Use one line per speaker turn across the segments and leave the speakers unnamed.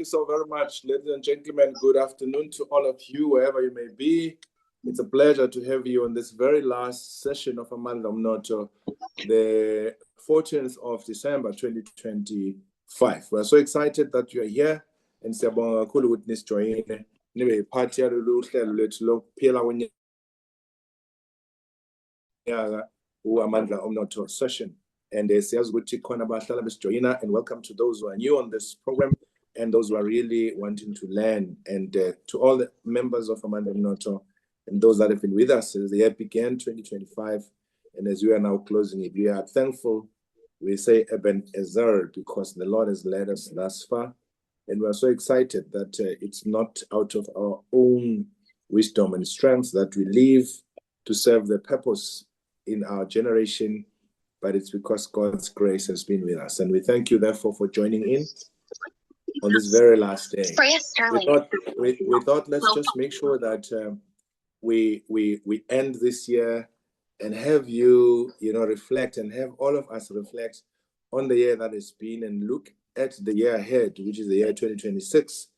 you so very much, ladies and gentlemen. Good afternoon to all of you, wherever you may be. It's a pleasure to have you on this very last session of Amandla Umnotho, the 14th of December 2025. We're so excited that you are here, and siyabonga kakhulu ukuthi nisijoyine nibe yiphathi yalolu hlelo lethu lokuphila kwenyanga uAmandla Umnotho session. And siyazi ukuthi khona abahlala besijoyina, and welcome to those who are new on this program and those who are really wanting to learn, and to all the members of Amandla Umnotho and those that have been with us since the year began 2025, and as we are now closing it, we are thankful. We say Eben Ezer because the Lord has led us thus far, and we are so excited that it's not out of our own wisdom and strength that we live to serve the purpose in our generation, but it's because God's grace has been with us. And we thank you, therefore, for joining in on this very last day. We thought let's just make sure that we end this year and have you reflect, and have all of us reflect on the year that has been, and look at the year ahead, which is the year 2026.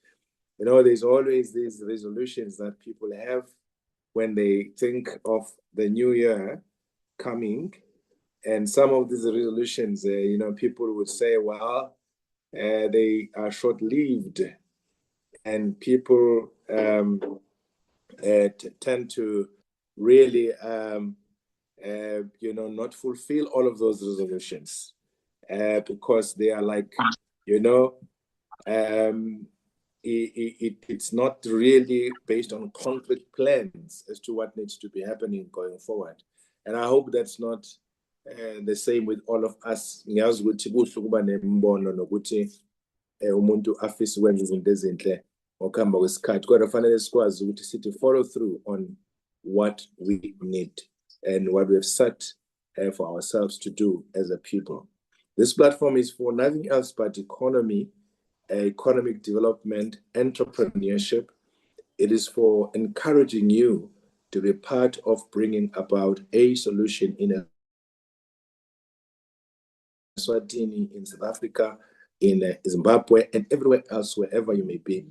There's always these resolutions that people have when they think of the new year coming. And some of these resolutions, people would say, well, they are short-lived, and people tend to really, not fulfill all of those resolutions because they are like, it's not really based on concrete plans as to what needs to be happening going forward. And I hope that's not the same with all of us. Ngiyazi ukuthi kuhle ukuba nembono nokuthi umuntu afise ukwenza izinto ezinhle ngokuhamba kwesikhathi, kodwa fanele sikwazi ukuthi sithi follow through on what we need and what we have set for ourselves to do as a people. This platform is for nothing else but economic development, entrepreneurship. It is for encouraging you to be part of bringing about a solution in Eswatini, in South Africa, in Zimbabwe, and everywhere else, wherever you may be.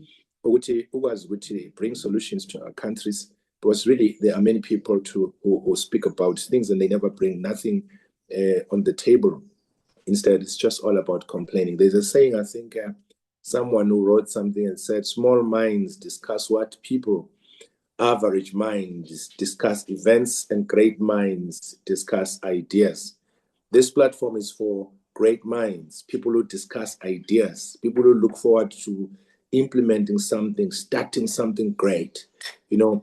Ukuthi bring solutions to our countries, because really there are many people who speak about things and they never bring nothing on the table. Instead, it's just all about complaining. There's a saying, I think someone who wrote something and said, small minds discuss what people, average minds discuss events, and great minds discuss ideas. This platform is for great minds, people who discuss ideas, people who look forward to implementing something, starting something great,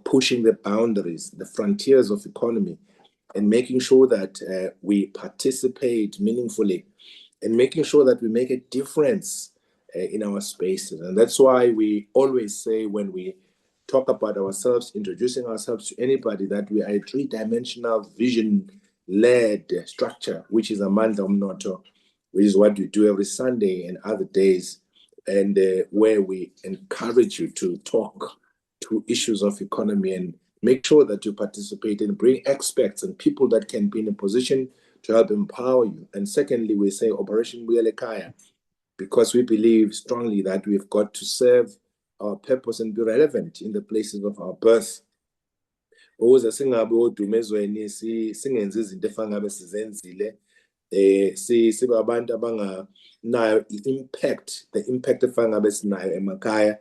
pushing the boundaries, the frontiers of economy, and making sure that we participate meaningfully, and making sure that we make a difference in our spaces. And that's why we always say, when we talk about ourselves, introducing ourselves to anybody, that we are a three-dimensional vision-led structure, which is Amandla Umnotho, which is what we do every Sunday and other days, and where we encourage you to talk to issues of economy and make sure that you participate and bring experts and people that can be in a position to help empower you. And secondly, we say Operation Buyelekaya, because we believe strongly that we've got to serve our purpose and be relevant in the places of our birth. Ukuze singabe odumezweni singenzi izinto efana ngabe sizenzile, sibe abantu abanganayo the impact efana ngabe sinayo emakhaya,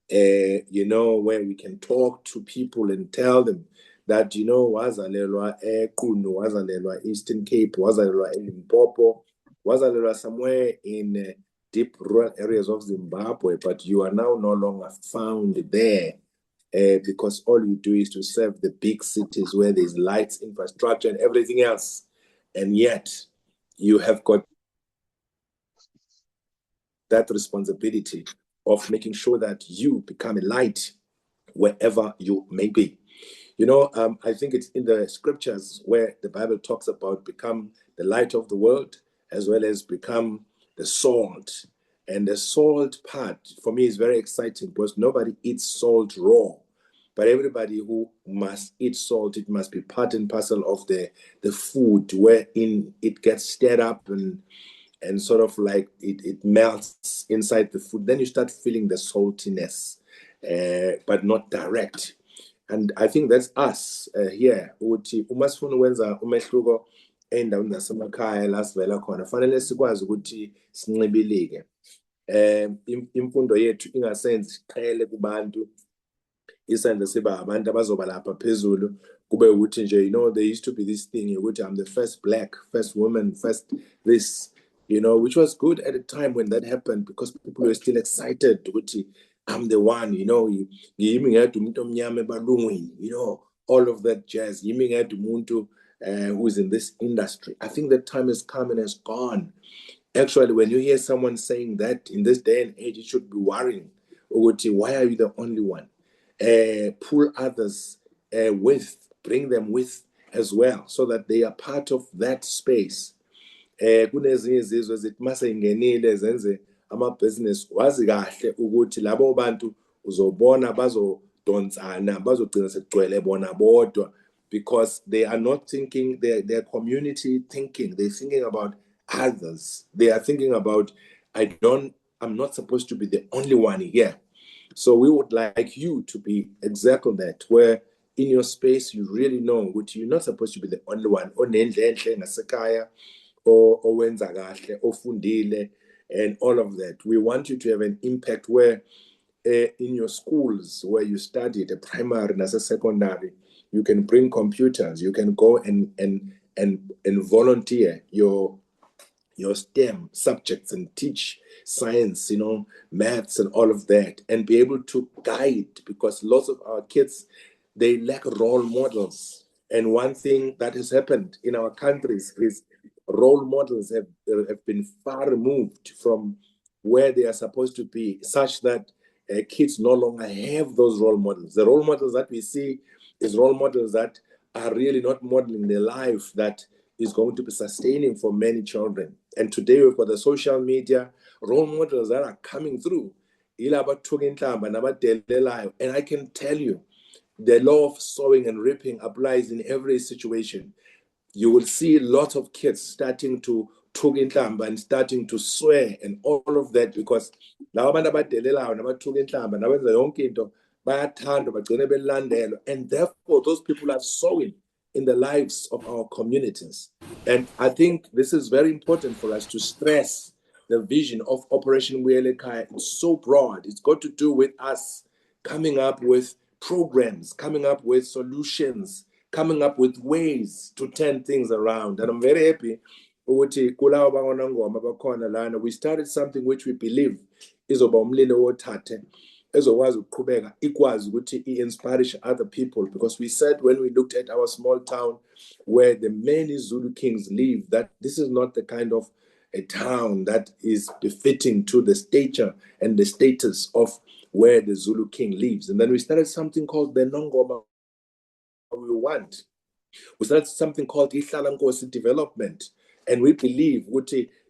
where we can talk to people and tell them that, wazalelwa eQunu, wazalelwa Eastern Cape, wazalelwa eLimpopo, wazalelwa somewhere in deep rural areas of Zimbabwe, but you are now no longer found there because all you do is to serve the big cities where there's lights, infrastructure, and everything else. And yet you have got that responsibility of making sure that you become a light wherever you may be. I think it's in the scriptures where the Bible talks about become the light of the world, as well as become the salt. And the salt part, for me, is very exciting, because nobody eats salt raw. But everybody who must eat salt, it must be part and parcel of the food, wherein it gets stirred up and and sort of like it melts inside the food. Then you start feeling the saltiness, but not direct. And I think that's us here. Ukuthi uma sifuna ukwenza umehluko endaweni zasemakhaya la sivela khona, fanele sikwazi ukuthi sincibilike. Imfundo yethu ingasenzi siqhele kubantu, isenze siba abantu abazoba lapha phezulu kube ukuthi nje, you know, there used to be this thing ukuthi I'm the first black, first woman, first this, you know, which was good at the time when that happened because people were still excited ukuthi I'm the one, you know, yimi ngedwa umuntu omnyama ebalungwini, you know, all of that jazz, yimi ngedwa umuntu who is in this industry. I think that time has come and has gone. Actually, when you hear someone saying that in this day and age, it should be worrying. Why are you the only one? Pull others bring them with as well, so that they are part of that space. Kunezinye izizwe zithi mase ingenile zenze amabhizinisi, wazi kahle ukuthi labo bantu uzobona bazodonsana, bazogcina sekugcwele bona bodwa, because they are not thinking their community thinking. They're thinking about others. They are thinking about, I'm not supposed to be the only one here. So we would like you to be exactly that, where in your space you really know what you're not supposed to be the only one. Or wenza kahle, ofundile, and all of that. We want you to have an impact where in your schools where you studied, a primary and as a secondary, you can bring computers, you can go and volunteer your STEM subjects and teach science, you know, maths and all of that, and be able to guide, because lots of our kids, they lack role models. And one thing that has happened in our countries is role models have been far removed from where they are supposed to be, such that kids no longer have those role models. The role models that we see is role models that are really not modeling the life that is going to be sustaining for many children. And today we've got the social media role models that are coming through. And I can tell you, the law of sowing and reaping applies in every situation. You will see lots of kids starting to talk in tlamba and starting to swear and all of that, because and therefore those people are sowing in the lives of our communities. And I think this is very important for us to stress the vision of Operation Welekhaya. It's so broad. It's got to do with us coming up with programs, coming up with solutions, coming up with ways to turn things around. And I'm very happy we started something which we believe is about umlilo wothathe ezokwazi ukuqhubeka ikwazi ukuthi inspire other people, because we said when we looked at our small town where the many Zulu kings live, that this is not the kind of a town that is befitting to the stature and the status of where the Zulu king lives. And then we started something called the Nongoma we want. We started something called Ihlala Nkosi Development. And we believe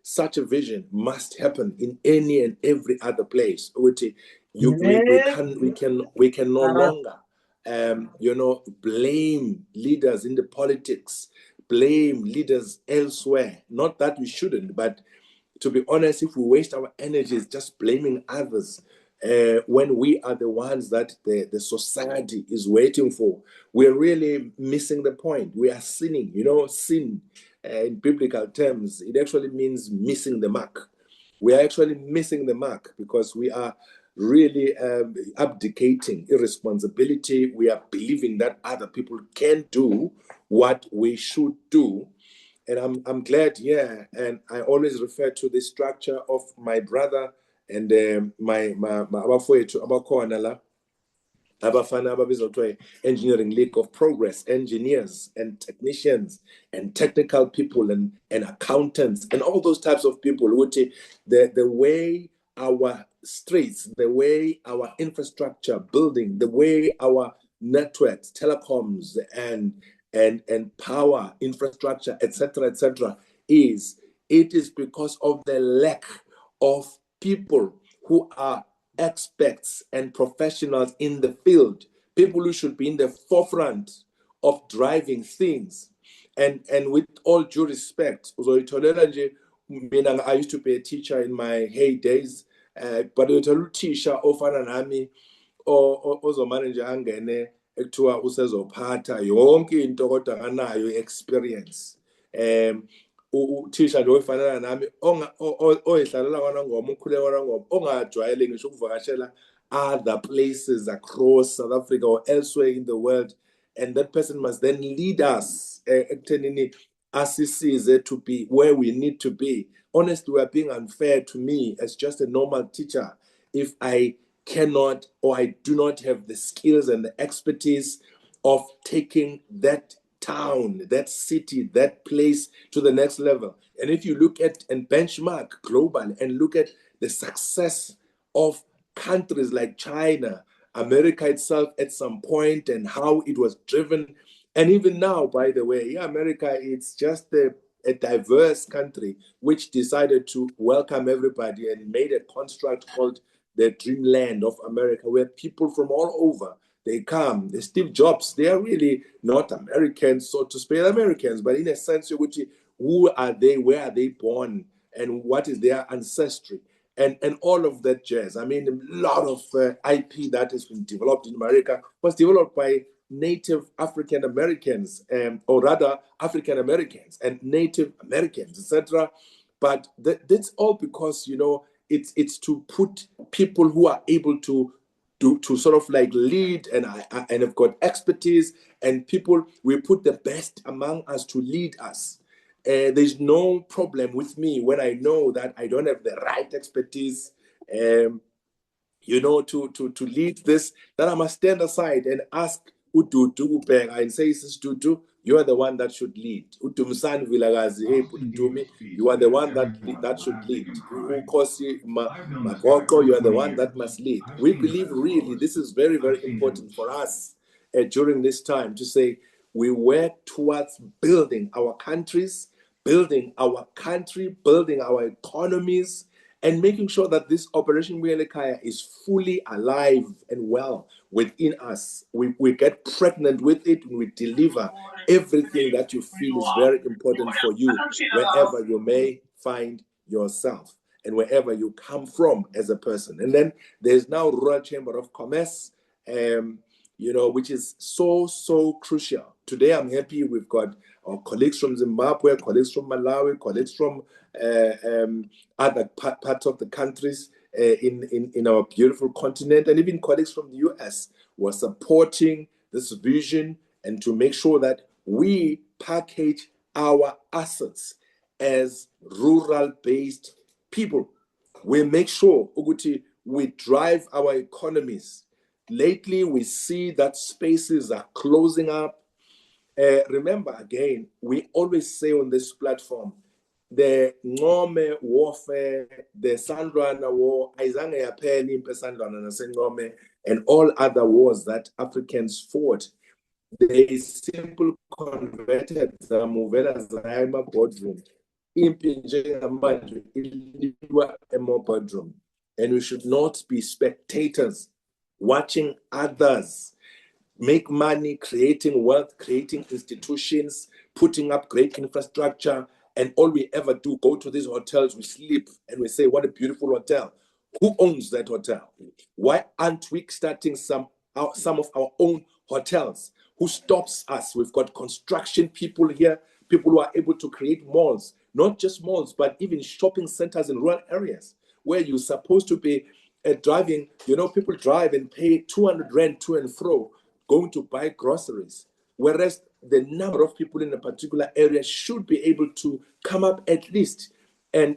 such a vision must happen in any and every other place. We can no longer blame leaders in the politics, blame leaders elsewhere. Not that we shouldn't, but to be honest, if we waste our energies just blaming others, when we are the ones that the society is waiting for, we're really missing the point. We are sinning. Sin in biblical terms, it actually means missing the mark. We are actually missing the mark because we are really abdicating irresponsibility. We are believing that other people can do what we should do. And I'm glad, and I always refer to the structure of my brother and my abafowethu abakhona la abafana ababizwa kuthiwa Engineering League of Progress, engineers and technicians and technical people and accountants and all those types of people. The way our streets, the way our infrastructure building, the way our networks, telecoms and power infrastructure, etc., it is because of the lack of people who are experts and professionals in the field, people who should be in the forefront of driving things. And with all due respect, I used to be a teacher in my heydays, but uthisha ofana nami ozomanje angene ekuthiwa usezophatha yonke into kodwa akanayo experience. Uthisha lo ofanana nami oyihlalela kwanangoma ukhuleka kwanangoma ongajwayele ngisho ukuvakashela other places across South Africa or elsewhere in the world, and that person must then lead us assist to be where we need to be. Honestly, we are being unfair to me as just a normal teacher if I cannot or I do not have the skills and the expertise of taking that town, that city, that place to the next level. And if you look at and benchmark global and look at the success of countries like China, America itself at some point, and how it was driven. And even now, by the way, America, it's just a diverse country which decided to welcome everybody and made a construct called the Dreamland of America, where people from all over, they come. The Steve Jobs, they are really not Americans, so to speak, Americans, but in a sense, who are they, where are they born, and what is their ancestry? And all of that jazz. I mean, a lot of IP that has been developed in America was developed by Native African Americans, or rather African Americans and Native Americans, etc. But that's all because, it's to put people who are able to sort of like lead and have got expertise, and people, we put the best among us to lead us. There's no problem with me when I know that I don't have the right expertise, to lead this, that I must stand aside and ask Ududu and say, Dudu, you are the one that should lead. Utumsan Vilagazi, hey, Putumi, you are the one that should lead. Ukosi Magoko, you are the one that must lead. We believe really this is very, very important for us during this time to say we work towards building our countries, building our country, building our economies, and making sure that this Operation Muelekaya is fully alive and well within us. We get pregnant with it, and we deliver everything that you feel is very important for you, wherever you may find yourself and wherever you come from as a person. And then there's now Rural Chamber of Commerce, which is so crucial. Today, I'm happy we've got our colleagues from Zimbabwe, colleagues from Malawi, colleagues from other parts of the countries in our beautiful continent, and even colleagues from the US who are supporting this vision and to make sure that we package our assets as rural-based people. We make sure, Uguti, we drive our economies. Lately, we see that spaces are closing up. Remember, again, we always say on this platform, the Ngome warfare, the Sandwana war, and all other wars that Africans fought, they simply converted the Muvela Zaima boardroom a more boardroom. And we should not be spectators watching others make money, creating wealth, creating institutions, putting up great infrastructure, and all we ever do, go to these hotels, we sleep, and we say, what a beautiful hotel. Who owns that hotel? Why aren't we starting some of our own hotels? Who stops us? We've got construction people here, people who are able to create malls, not just malls, but even shopping centers in rural areas where you're supposed to be driving. People drive and pay 200 rand to and fro going to buy groceries, whereas the number of people in a particular area should be able to come up at least and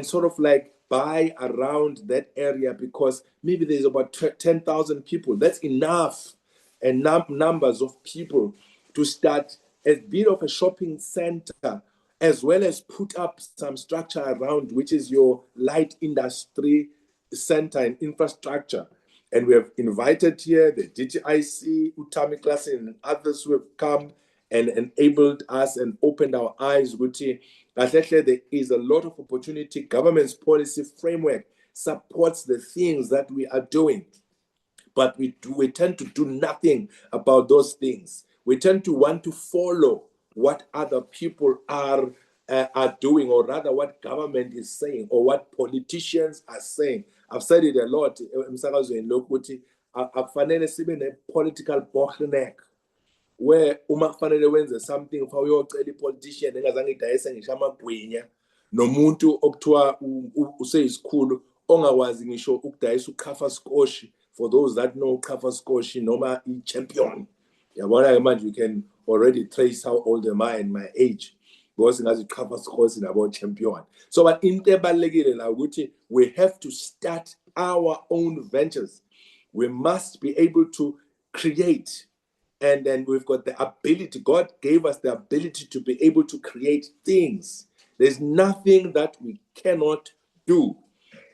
sort of like buy around that area, because maybe there's about 10,000 people. That's enough, and numbers of people to start a bit of a shopping center, as well as put up some structure around, which is your light industry center and infrastructure. And we have invited here the DTIC, Utami Klassen, and others who have come and enabled us and opened our eyes. There is a lot of opportunity. Government's policy framework supports the things that we are doing, but we tend to do nothing about those things. We tend to want to follow what other people are are doing, or rather what government is saying, or what politicians are saying. I've said it a lot. Akufanele sibe ne-political bottleneck where uma kufanele wenze something ufa uyocela i-politician engazange idayise ngisho amagwinya nomuntu okuthiwa useyisikhulu ongakwazi ngisho ukudayisa uqhafa skoshi. For those that know uqhafa skoshi noma i-champion, yabona-ke manje you can already trace how old am I and my age, because ngazi uqhafa skoshi nabo champion. So but into ebalulekile la ukuthi we have to start our own ventures. We must be able to create. And then we've got the ability. God gave us the ability to be able to create things. There's nothing that we cannot do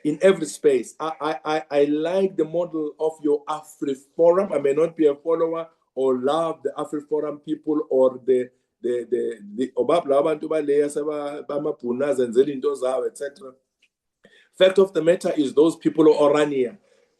in every space. I like the model of your AfriForum. I may not be a follower or love the AfriForum people or the etc. Fact of the matter is those people are Orania.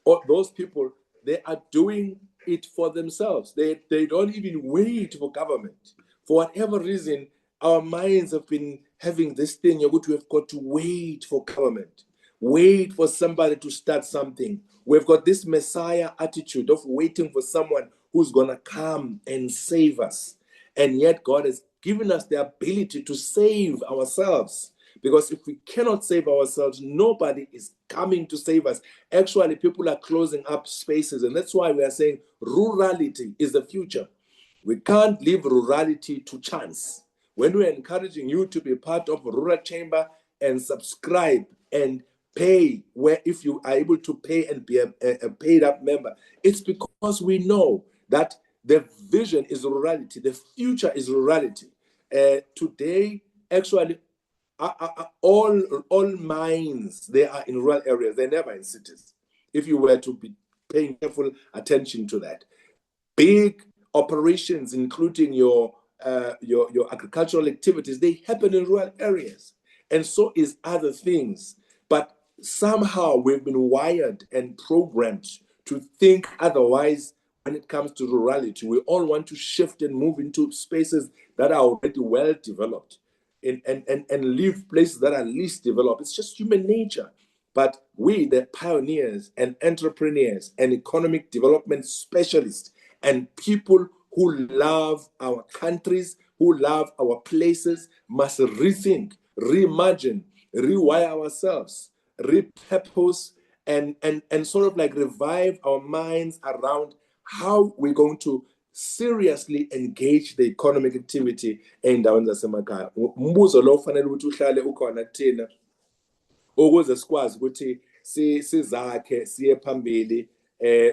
Or those people, they are doing it for themselves. They don't even wait for government. For whatever reason, our minds have been having this thing, we've got to wait for government, wait for somebody to start something. We've got this Messiah attitude of waiting for someone who's going to come and save us. And yet God has given us the ability to save ourselves. Because if we cannot save ourselves, nobody is coming to save us. Actually, people are closing up spaces. And that's why we are saying rurality is the future. We can't leave rurality to chance. When we're encouraging you to be part of a rural chamber and subscribe and pay, where if you are able to pay and be a paid up member, it's because we know that the vision is rurality. The future is rurality. Today, actually, all mines, they are in rural areas. They're never in cities. If you were to be paying careful attention to that. Big operations, including your agricultural activities, they happen in rural areas. And so is other things. But somehow we've been wired and programmed to think otherwise when it comes to rurality. We all want to shift and move into spaces that are already well developed. And leave places that are least developed. It's just human nature. But we, the pioneers and entrepreneurs and economic development specialists and people who love our countries, who love our places, must rethink, reimagine, rewire ourselves, repurpose, and sort of like revive our minds around how we're going to seriously engage the economic activity ey'ndaweni zasemakhaya. Umbuzo lo ufanele ukuthi uhlale ukhona kuthina ukuze sikwazi ukuthi sizakhe siye phambili,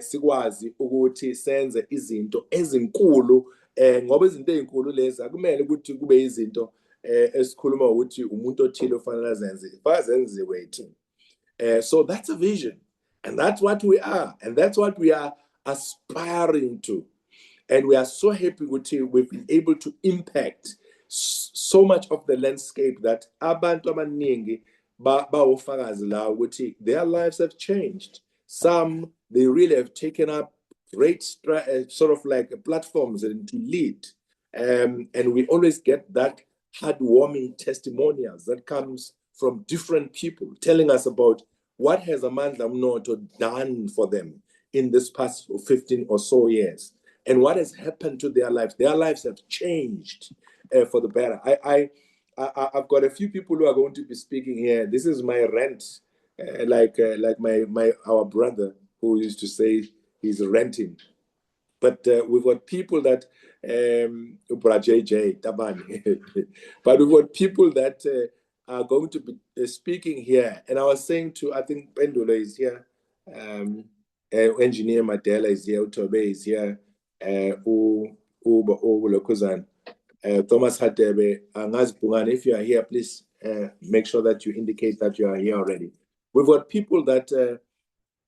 sikwazi ukuthi senze izinto ezinkulu, ngoba izinto ezinkulu lezi akumele ukuthi kube izinto esikhuluma ukuthi umuntu othile ofanele azenze, bazenziwe yithina. So that's a vision, and that's what we are, and that's what we are aspiring to. And we are so happy we've been able to impact so much of the landscape that abantu abaningi bawufakazi la ukuthi their lives have changed. Some, they really have taken up great sort of like platforms and to lead. And we always get that heartwarming testimonials that comes from different people telling us about what has Amandla Mnoto done for them in this past 15 or so years. And what has happened to their lives? Their lives have changed for the better. I've got a few people who are going to be speaking here. This is my rent, like our brother who used to say he's renting. But we've got people that JJ Tabani, but we've got people that are going to be speaking here. And I was saying to, I think Pendula is here, Engineer Madela is here, Utobe is here. Thomas Hadebe, if you are here, please make sure that you indicate that you are here already. We've got people that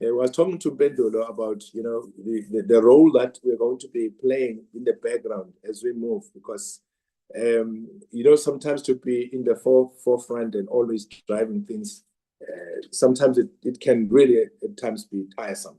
was talking to Bendolo about, the role that we're going to be playing in the background as we move, because sometimes to be in the forefront and always driving things, sometimes it can really at times be tiresome.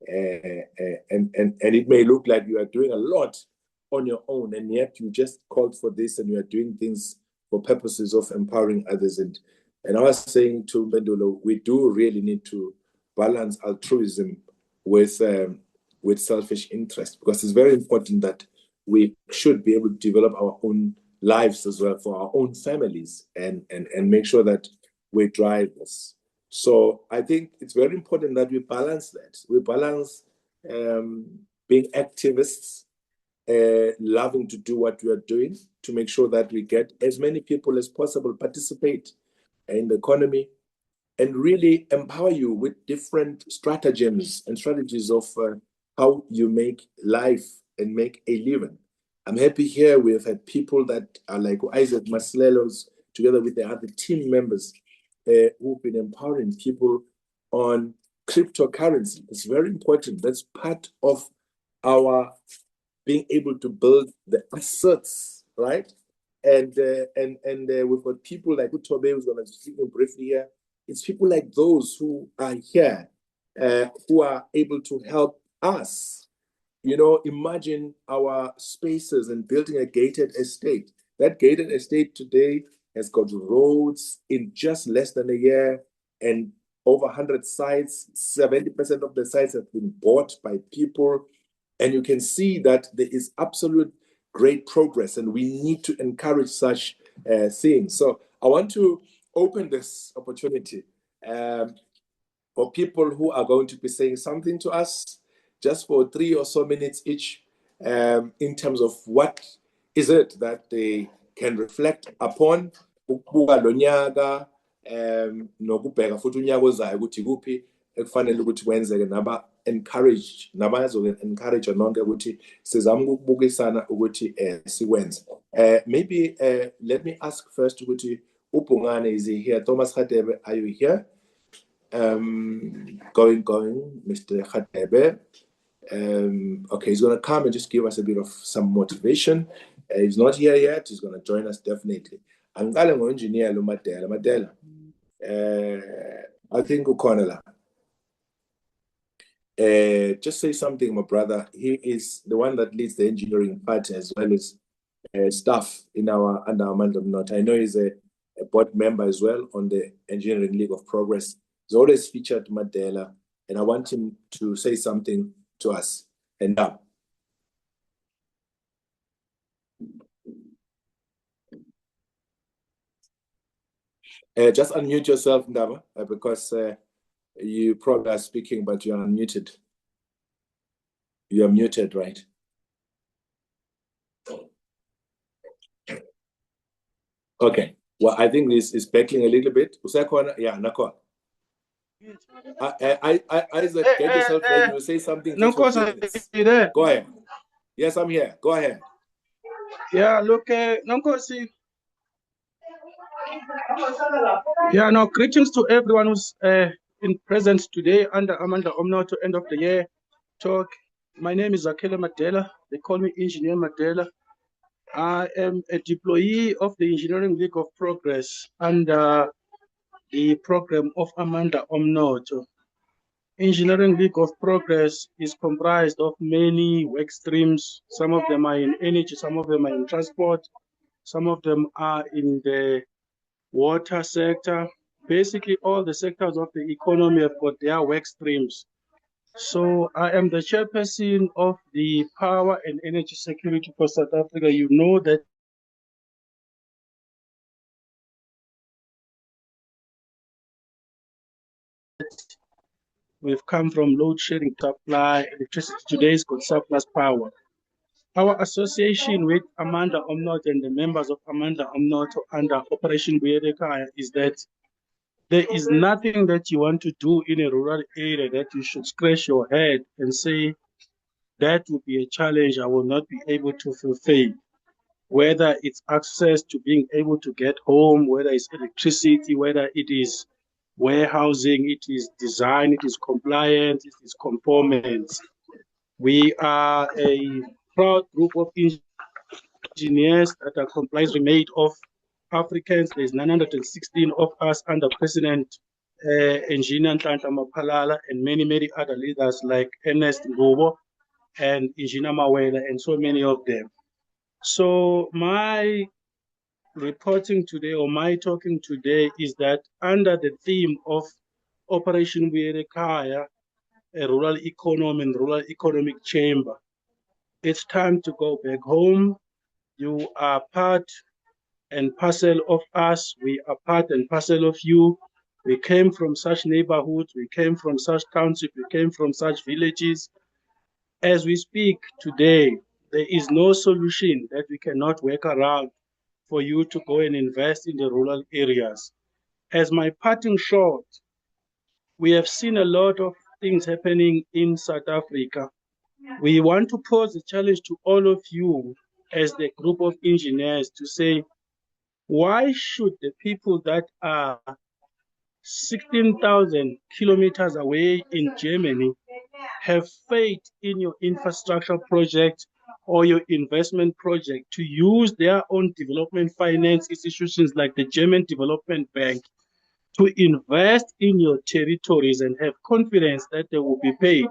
And it may look like you are doing a lot on your own, and yet you just called for this and you are doing things for purposes of empowering others. And I was saying to Bendulo, we do really need to balance altruism with selfish interest, because it's very important that we should be able to develop our own lives as well for our own families and make sure that we drive this. So I think it's very important that we balance that. We balance being activists, loving to do what we are doing, to make sure that we get as many people as possible participate in the economy, and really empower you with different stratagems and strategies of how you make life and make a living. I'm happy here we have had people that are like Isaac Maslelos, together with the other team members, who've been empowering people on cryptocurrency. It's very important. That's part of our being able to build the assets, right? And we've got people like Utobe, who's going to speak briefly here. It's people like those who are here, who are able to help us. You know, imagine our spaces and building a gated estate. That gated estate today has got roads in just less than a year, and over 100 sites. 70% of the sites have been bought by people. And you can see that there is absolute great progress, and we need to encourage such things. So I want to open this opportunity for people who are going to be saying something to us, just for 3 or so minutes each, in terms of what is it that they can reflect upon, ukubuka lo nyaka, nokubheka futhi unyaka ozayo ukuthi kuphi ekufanele ukuthi kwenzeke, encourage nonke ukuthi sizame ukubukisana ukuthi sikwenze. Maybe let me ask first ukuthi uBhungane, is he here? Thomas Khatebe, are you here? Going, Mr. Khatebe. Okay, he's going to come and just give us a bit of some motivation. He's not here yet. He's going to join us definitely. Angale ngo-engineer lo Madela. I think ukhona la. Just say something, my brother. He is the one that leads the engineering part as well as staff in under Amanda Omnotho. I know he's a board member as well on the Engineering League of Progress. He's always featured Madela, and I want him to say something to us. And now. Just unmute yourself, Ndaba, because you probably are speaking, but you're unmuted. You're muted, right? Okay. Well, I think this is backing a little bit. Yeah, Nako. Isaac, get yourself ready. You say something. Just for 3 minutes. Go ahead. Yes, I'm here. Go ahead.
Yeah, look, Nonkosi. Yeah, no, greetings to everyone who's in presence today under Amanda Omnotho end of the year talk. My name is Akele Madela. They call me Engineer Madela. I am a deployee of the Engineering League of Progress under the program of Amanda Omnotho. Engineering League of Progress is comprised of many work streams. Some of them are in energy, some of them are in transport, some of them are in the water sector. Basically, all the sectors of the economy have got their work streams. So I am the chairperson of the Power and Energy Security for South Africa. You know that we've come from load shedding supply electricity. Today is called surplus power. Our association with Amanda Omnotho and the members of Amanda Omnotho under Operation Buyedekaya is that there is nothing that you want to do in a rural area that you should scratch your head and say, that would be a challenge I will not be able to fulfill. Whether it's access to being able to get home, whether it's electricity, whether it is warehousing, it is design, it is compliance, it is conformance. We are a proud group of engineers that are completely made of Africans. There's 916 of us under President Engineer Nhlanhla Maphalala and many other leaders like Ernest Ngobo and Engineer Mawela and so many of them. So my reporting today, or my talking today, is that under the theme of Operation Buyerekaya, a rural economy and rural economic chamber, it's time to go back home. You are part and parcel of us. We are part and parcel of you. We came from such neighborhoods. We came from such townships. We came from such villages. As we speak today, there is no solution that we cannot work around for you to go and invest in the rural areas. As my parting shot, we have seen a lot of things happening in South Africa. We want to pose a challenge to all of you as the group of engineers to say, why should the people that are 16,000 kilometers away in Germany have faith in your infrastructure project or your investment project to use their own development finance institutions like the German Development Bank to invest in your territories and have confidence that they will be paid?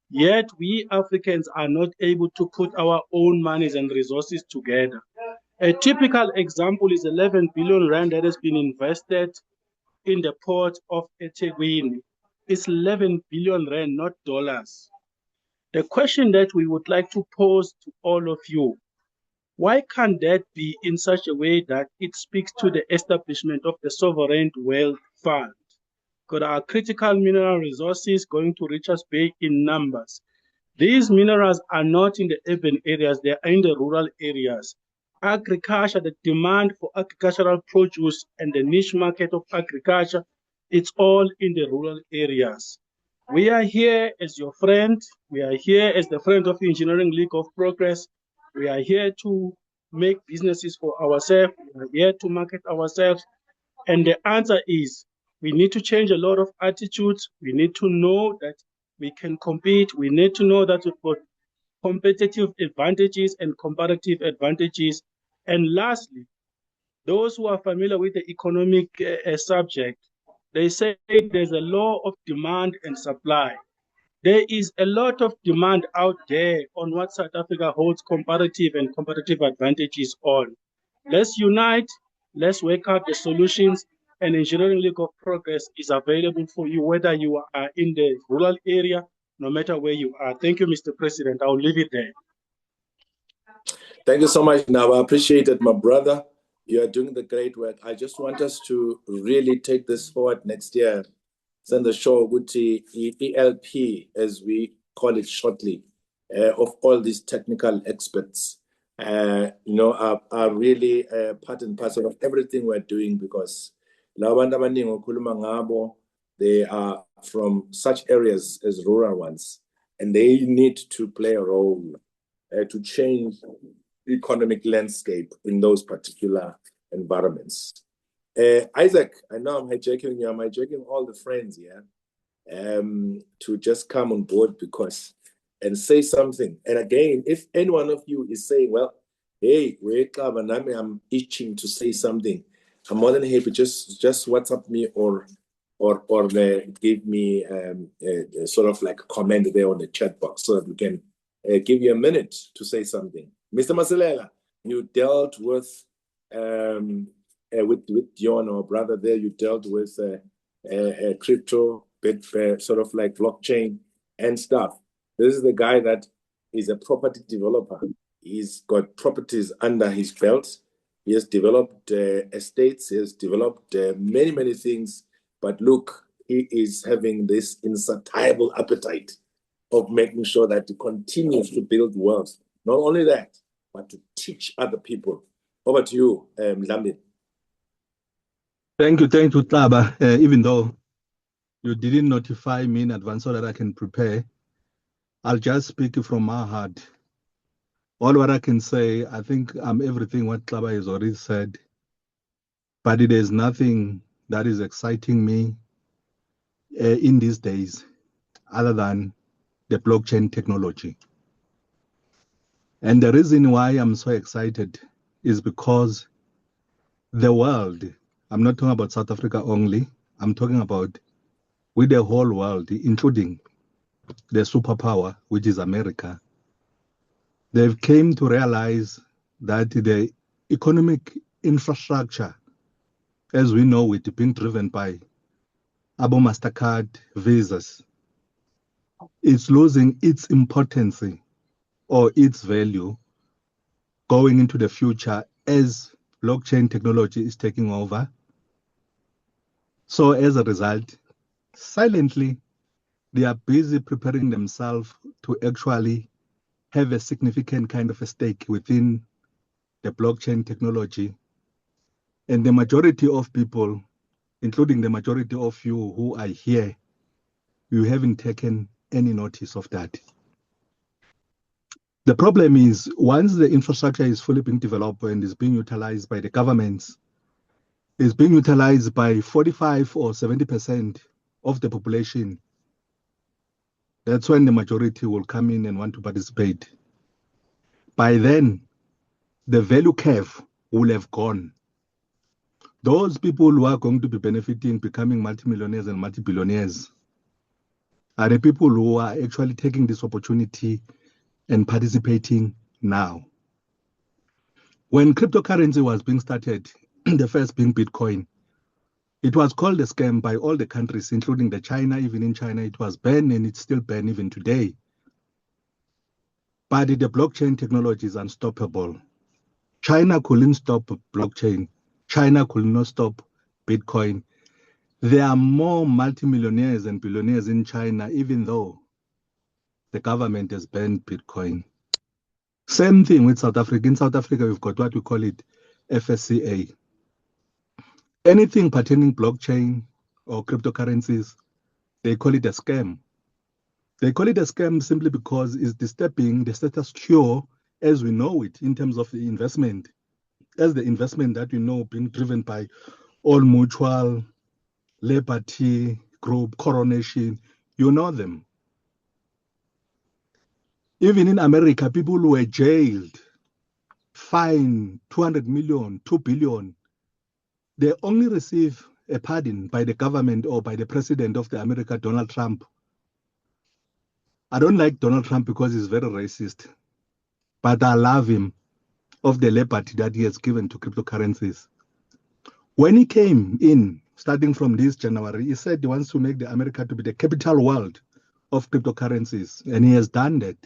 Yet we Africans are not able to put our own monies and resources together. A typical example is 11 billion rand that has been invested in the port of eThekwini. It's 11 billion rand, not dollars. The question that we would like to pose to all of you, why can't that be in such a way that it speaks to the establishment of the Sovereign Wealth Fund? Because our critical mineral resources going to Richards Bay in numbers. These minerals are not in the urban areas, they are in the rural areas. Agriculture, the demand for agricultural produce and the niche market of agriculture, it's all in the rural areas. We are here as your friend. We are here as the friend of Engineering League of Progress. We are here to make businesses for ourselves. We are here to market ourselves. And the answer is, we need to change a lot of attitudes. We need to know that we can compete. We need to know that we've got competitive advantages and comparative advantages. And lastly, those who are familiar with the economic subject, they say there's a law of demand and supply. There is a lot of demand out there on what South Africa holds comparative and competitive advantages on. Let's unite, let's work out the solutions, and Engineering League of Progress is available for you, whether you are in the rural area, no matter where you are. Thank you, Mr. President. I'll leave it there.
Thank you so much, Naba. I appreciate it, my brother. You are doing the great work. I just want us to really take this forward next year. Send the show with the ELP, as we call it shortly, of all these technical experts, are really part and parcel of everything we're doing, because they are from such areas as rural ones, and they need to play a role to change the economic landscape in those particular environments. Isaac, I know I'm hijacking you. I'm hijacking all the friends here to just come on board and say something. And again, if any one of you is saying, well, hey, I'm itching to say something, I'm more than happy. Just WhatsApp me or give me sort of like a comment there on the chat box so that we can give you a minute to say something. Mr. Masilela, you dealt with Dion, our brother there, you dealt with crypto, sort of like blockchain and stuff. This is the guy that is a property developer. He's got properties under his belt. He has developed estates. He has developed many, many things. But look, he is having this insatiable appetite of making sure that he continues to build wealth. Not only that, but to teach other people. Over to you, Mlambi.
Thank you, Tlaba. Even though you didn't notify me in advance so that I can prepare, I'll just speak from my heart. All what I can say, I think I'm everything what Tlaba has already said, but it is nothing that is exciting me in these days other than the blockchain technology. And the reason why I'm so excited is because the world, I'm not talking about South Africa only, I'm talking about with the whole world, including the superpower, which is America. They've came to realize that the economic infrastructure, as we know it, being driven by Abo MasterCard visas, it's losing its importance or its value going into the future as blockchain technology is taking over. So as a result, silently, they are busy preparing themselves to actually have a significant kind of a stake within the blockchain technology. And the majority of people, including the majority of you who are here, you haven't taken any notice of that. The problem is, once the infrastructure is fully being developed and is being utilized by the governments, is being utilized by 45 or 70% of the population, that's when the majority will come in and want to participate. By then, the value curve will have gone. Those people who are going to be benefiting, becoming multimillionaires and multi-billionaires, are the people who are actually taking this opportunity and participating now. When cryptocurrency was being started, the first being Bitcoin, it was called a scam by all the countries, including the China. Even in China, it was banned, and it's still banned even today. But the blockchain technology is unstoppable. China couldn't stop blockchain. China could not stop Bitcoin. There are more multimillionaires and billionaires in China, even though the government has banned Bitcoin. Same thing with South Africa. In South Africa, we've got what we call it FSCA. Anything pertaining blockchain or cryptocurrencies, they call it a scam. They call it a scam simply because it's disturbing the status quo as we know it in terms of the investment. As the investment that we know being driven by All Mutual, Liberty Group, Coronation, you know them. Even in America, people who were jailed, fined 200 million, 2 billion, they only receive a pardon by the government or by the president of the America, Donald Trump. I don't like Donald Trump because he's very racist, but I love him of the liberty that he has given to cryptocurrencies. When he came in, starting from this January, he said he wants to make the America to be the capital world of cryptocurrencies, and he has done that.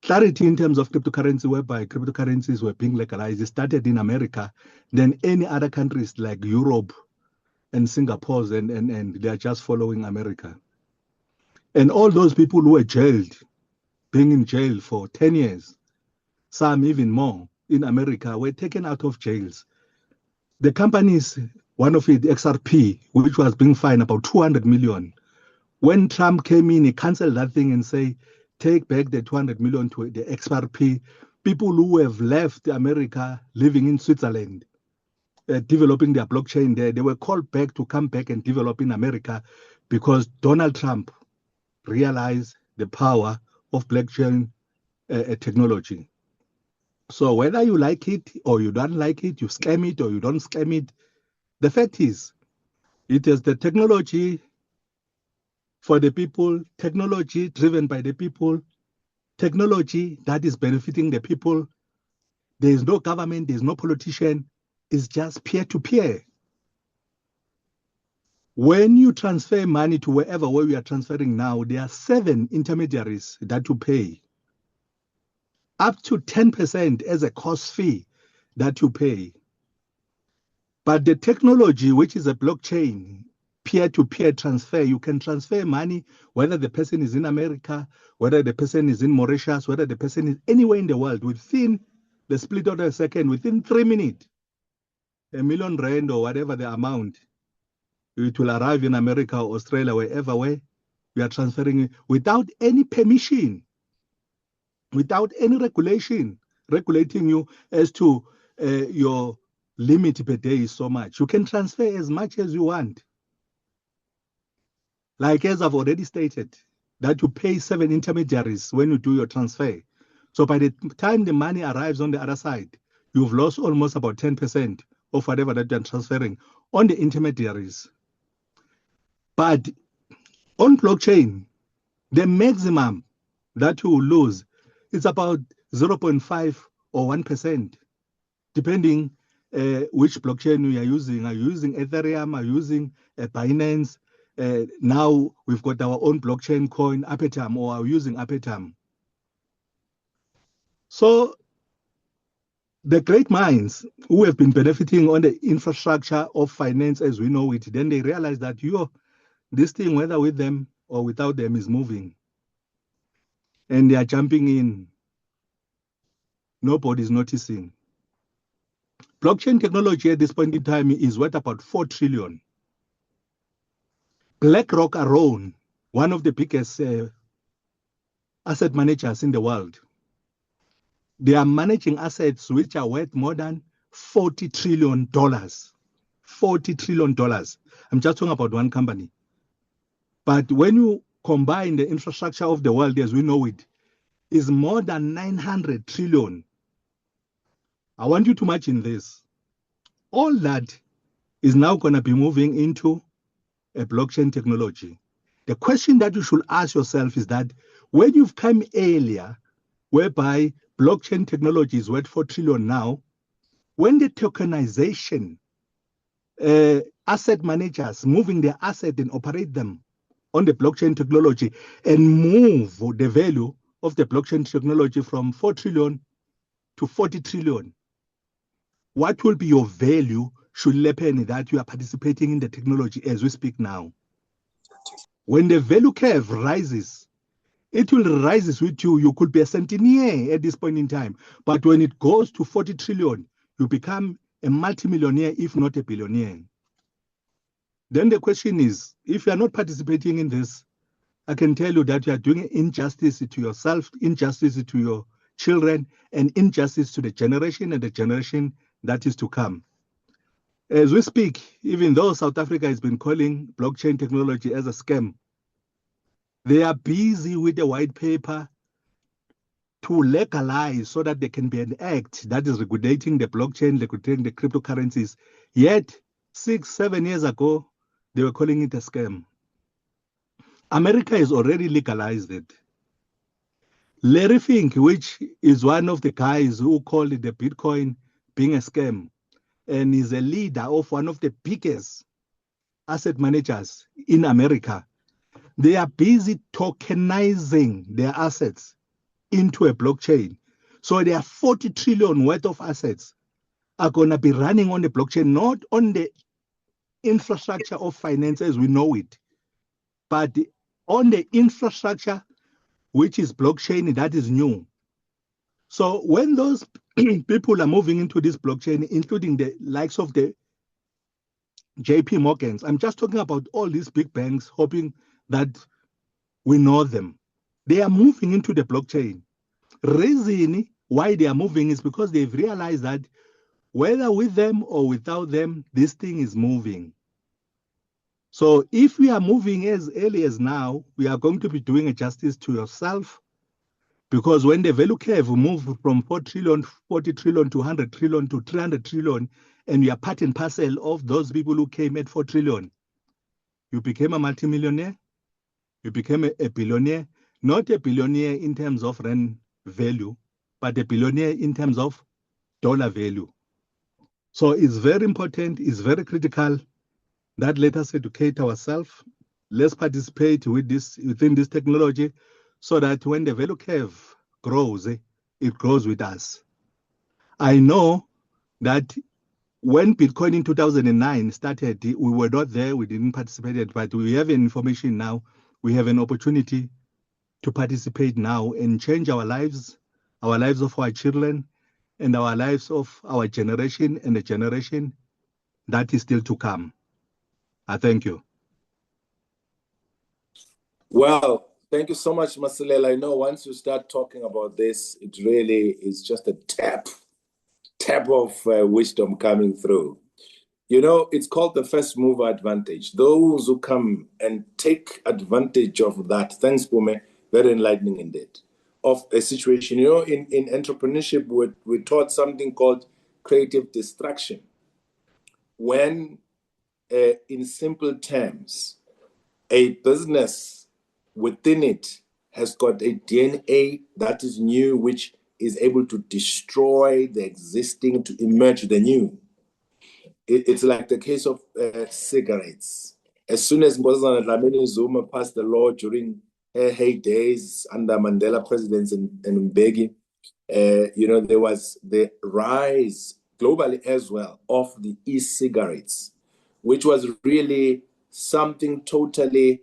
Clarity in terms of cryptocurrency, whereby cryptocurrencies were being legalized, it started in America, then any other countries like Europe and Singapore, and they are just following America. And all those people who were jailed, being in jail for 10 years, some even more in America, were taken out of jails. The companies, one of it, XRP, which was being fined about 200 million. When Trump came in, he canceled that thing and say, take back the 200 million to the XRP. People who have left America, living in Switzerland, developing their blockchain there, they were called back to come back and develop in America because Donald Trump realized the power of blockchain technology. So whether you like it or you don't like it, you scam it or you don't scam it, the fact is, it is the technology for the people, technology driven by the people, technology that is benefiting the people. There is no government, there is no politician, it's just peer-to-peer. When you transfer money to wherever where we are transferring now, there are 7 intermediaries that you pay. Up to 10% as a cost fee that you pay. But the technology, which is a blockchain, peer-to-peer transfer, you can transfer money, whether the person is in America, whether the person is in Mauritius, whether the person is anywhere in the world, within the split of a second, within 3 minutes, R1 million or whatever the amount, it will arrive in America or Australia, wherever we are transferring it without any permission, without any regulation regulating you as to your limit per day is so much. You can transfer as much as you want. Like as I've already stated, that you pay 7 intermediaries when you do your transfer. So by the time the money arrives on the other side, you've lost almost about 10% of whatever that you're transferring on the intermediaries. But on blockchain, the maximum that you will lose is about 0.5 or 1%, depending which blockchain we are using. Are you using Ethereum? Are you using Binance? Now we've got our own blockchain coin, Apetam, or are we using Apetam? So the great minds who have been benefiting on the infrastructure of finance as we know it, then they realize that this thing, whether with them or without them, is moving. And they are jumping in. Nobody's noticing. Blockchain technology at this point in time is worth about 4 trillion. BlackRock alone, one of the biggest asset managers in the world, they are managing assets which are worth more than $40 trillion. $40 trillion. I'm just talking about one company. But when you combine the infrastructure of the world as we know it, is more than 900 trillion. I want you to imagine this. All that is now going to be moving into a blockchain technology. The question that you should ask yourself is that when you've come earlier, whereby blockchain technology is worth 4 trillion now, when the tokenization, asset managers moving their asset and operate them on the blockchain technology and move the value of the blockchain technology from 4 trillion to 40 trillion, what will be your value should happen that you are participating in the technology as we speak now? When the value curve rises, it will rise with you. You could be a centennial at this point in time. But when it goes to 40 trillion, you become a multimillionaire, if not a billionaire. Then the question is, if you are not participating in this, I can tell you that you are doing injustice to yourself, injustice to your children, and injustice to the generation and the generation that is to come. As we speak, even though South Africa has been calling blockchain technology as a scam, they are busy with the white paper to legalize so that there can be an act that is regulating the blockchain, regulating the cryptocurrencies. Yet, 6-7 years ago, they were calling it a scam. America has already legalized it. Larry Fink, which is one of the guys who called it the Bitcoin being a scam, and is a leader of one of the biggest asset managers in America, they are busy tokenizing their assets into a blockchain. So there are 40 trillion worth of assets are going to be running on the blockchain, not on the infrastructure of finance as we know it, but on the infrastructure which is blockchain that is new. So when those people are moving into this blockchain, including the likes of the JP Morgans, I'm just talking about all these big banks, hoping that we know them. They are moving into the blockchain. Reason why they are moving is because they've realized that whether with them or without them, this thing is moving. So if we are moving as early as now, we are going to be doing a justice to yourself, because when the value curve moves from 4 trillion, 40 trillion to 100 trillion to 300 trillion, and you are part and parcel of those people who came at 4 trillion, you became a multimillionaire, you became a billionaire, not a billionaire in terms of rand value, but a billionaire in terms of dollar value. So it's very important, it's very critical that let us educate ourselves. Let's participate with within this technology, so that when the value curve grows, it grows with us. I know that when Bitcoin in 2009 started, we were not there, we didn't participate, but we have information now. We have an opportunity to participate now and change our lives of our children, and our lives of our generation and the generation that is still to come. I thank you.
Well, thank you so much, Masilela. I know once you start talking about this, it really is just a tap of wisdom coming through. You know, it's called the first mover advantage. Those who come and take advantage of that, thanks, Bume, very enlightening indeed, of a situation. You know, in entrepreneurship, we're taught something called creative destruction. When, in simple terms, a business within it has got a DNA that is new, which is able to destroy the existing to emerge the new. it's like the case of cigarettes. As soon as Nkosazana Dlamini Zuma passed the law during her heydays under Mandela presidents and Mbeki, there was the rise globally as well of the e-cigarettes, which was really something totally,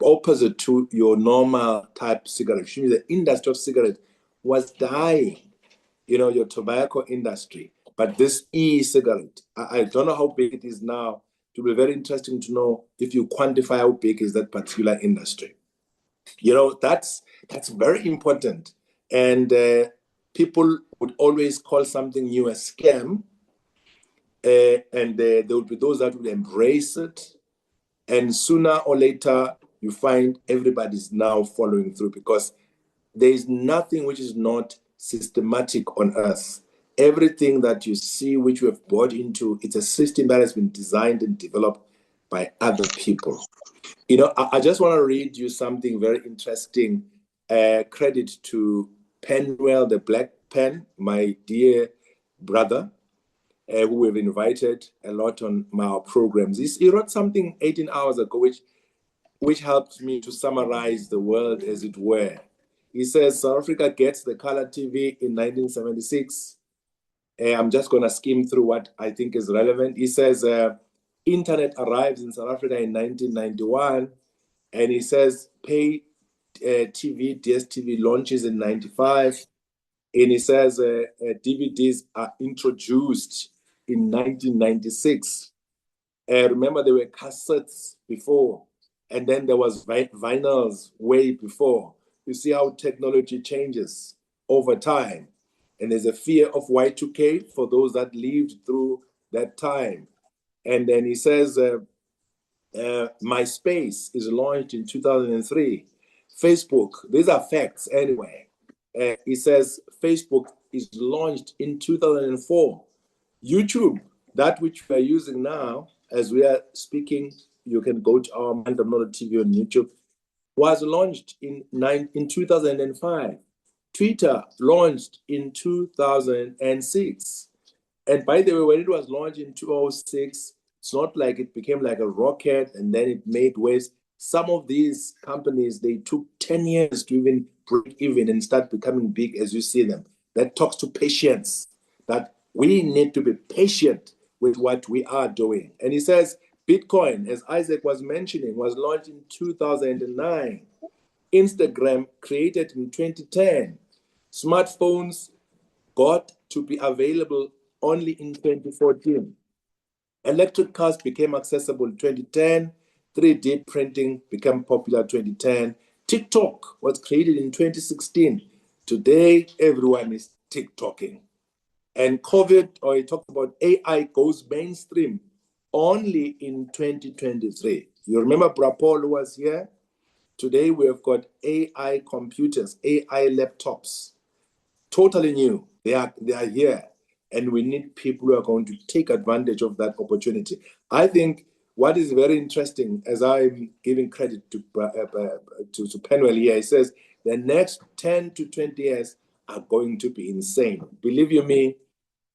opposite to your normal type cigarette. The industry of cigarette was dying, your tobacco industry. But this e-cigarette, I don't know how big it is now. It will be very interesting to know if you quantify how big is that particular industry. That's very important. And people would always call something new a scam. And there would be those that would embrace it. And sooner or later, you find everybody's now following through, because there is nothing which is not systematic on earth. Everything that you see, which we have bought into, it's a system that has been designed and developed by other people. I just want to read you something very interesting. Credit to Penwell, the Black Pen, my dear brother, who we've invited a lot on our programs. He wrote something 18 hours ago, which helped me to summarize the world, as it were. He says South Africa gets the color TV in 1976. I'm just going to skim through what I think is relevant. He says internet arrives in South Africa in 1991, and he says pay TV, DSTV launches in 95, and he says DVDs are introduced in 1996. Remember, there were cassettes before, and then there was vinyls way before. You see how technology changes over time. And there's a fear of Y2K for those that lived through that time. And then he says, MySpace is launched in 2003. Facebook, these are facts anyway. He says Facebook is launched in 2004. YouTube, that which we are using now, as we are speaking, you can go to our Amanda Mnoto TV on YouTube, was launched in 2005. Twitter launched in 2006. And by the way, when it was launched in 2006, it's not like it became like a rocket and then it made waves. Some of these companies, they took 10 years to even break even and start becoming big as you see them. That talks to patience, that we need to be patient with what we are doing. And he says, Bitcoin, as Isaac was mentioning, was launched in 2009. Instagram created in 2010. Smartphones got to be available only in 2014. Electric cars became accessible in 2010. 3D printing became popular in 2010. TikTok was created in 2016. Today, everyone is TikToking. And COVID, or he talked about AI, goes mainstream only in 2023. You remember Brapol who was here? Today we have got AI computers, AI laptops, totally new. They are here, and we need people who are going to take advantage of that opportunity. I think what is very interesting, as I'm giving credit to Penwell here, he says the next 10 to 20 years are going to be insane. Believe you me,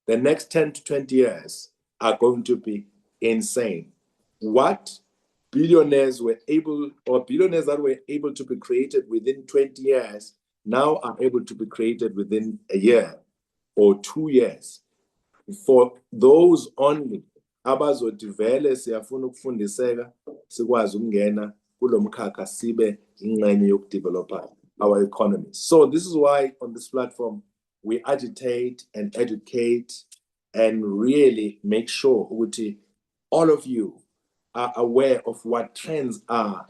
the next 10 to 20 years are going to be insane. What billionaires that were able to be created within 20 years now are able to be created within a year or 2 years. For those only abazothi vele siyafuna ukufundiseka sikwazi ukungena kulo mkhakha sibe ingxenye yokudevelopa our economy. So this is why on this platform we agitate and educate and really make sure that all of you are aware of what trends are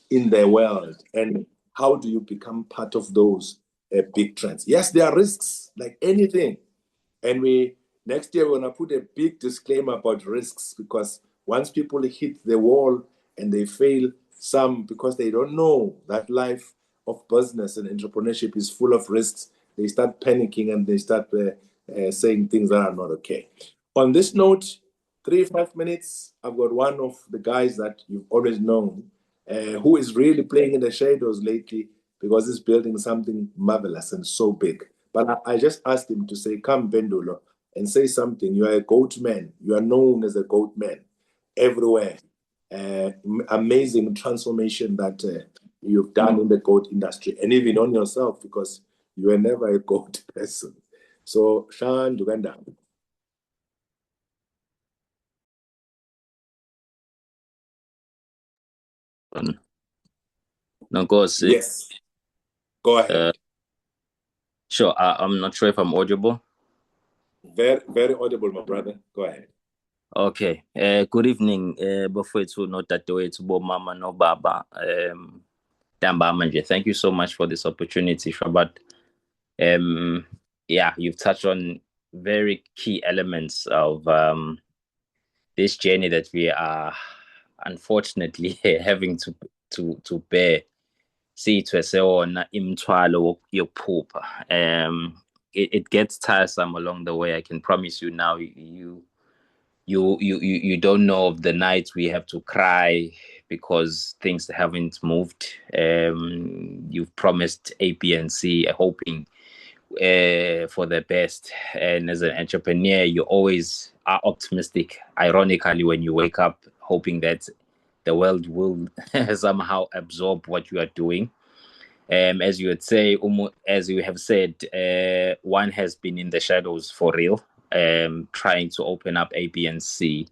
in the world and how do you become part of those big trends. Yes, there are risks like anything. And next year we're going to put a big disclaimer about risks, because once people hit the wall and they fail, some because they don't know that life of business and entrepreneurship is full of risks, they start panicking and they start saying things that are not okay. On this note, 3-5 minutes, I've got one of the guys that you've always known, who is really playing in the shadows lately because he's building something marvelous and so big. But I just asked him to say, come, Bendulo, and say something. You are a goat man. You are known as a goat man everywhere. Amazing transformation that you've done in the goat industry, and even on yourself, because you were never a goat person. So, Shan Uganda.
No, go see.
Yes. Go ahead.
Sure. I'm not sure if I'm audible.
Very, very audible, my brother. Go ahead.
Okay. Good evening, bafowethu nodadewethu bomama nobaba. Dambama nje. Thank you so much for this opportunity, Shabat. Yeah, you've touched on very key elements of this journey that we are unfortunately having to bear. See to sewona imthwalo yokuphupha. It gets tiresome along the way. I can promise you now. You don't know of the nights we have to cry because things haven't moved. You've promised A, B, and C, hoping for the best. And as an entrepreneur, you always are optimistic. Ironically, when you wake up, hoping that the world will somehow absorb what you are doing. As you would say, as you have said, one has been in the shadows for real, trying to open up A, B, and C,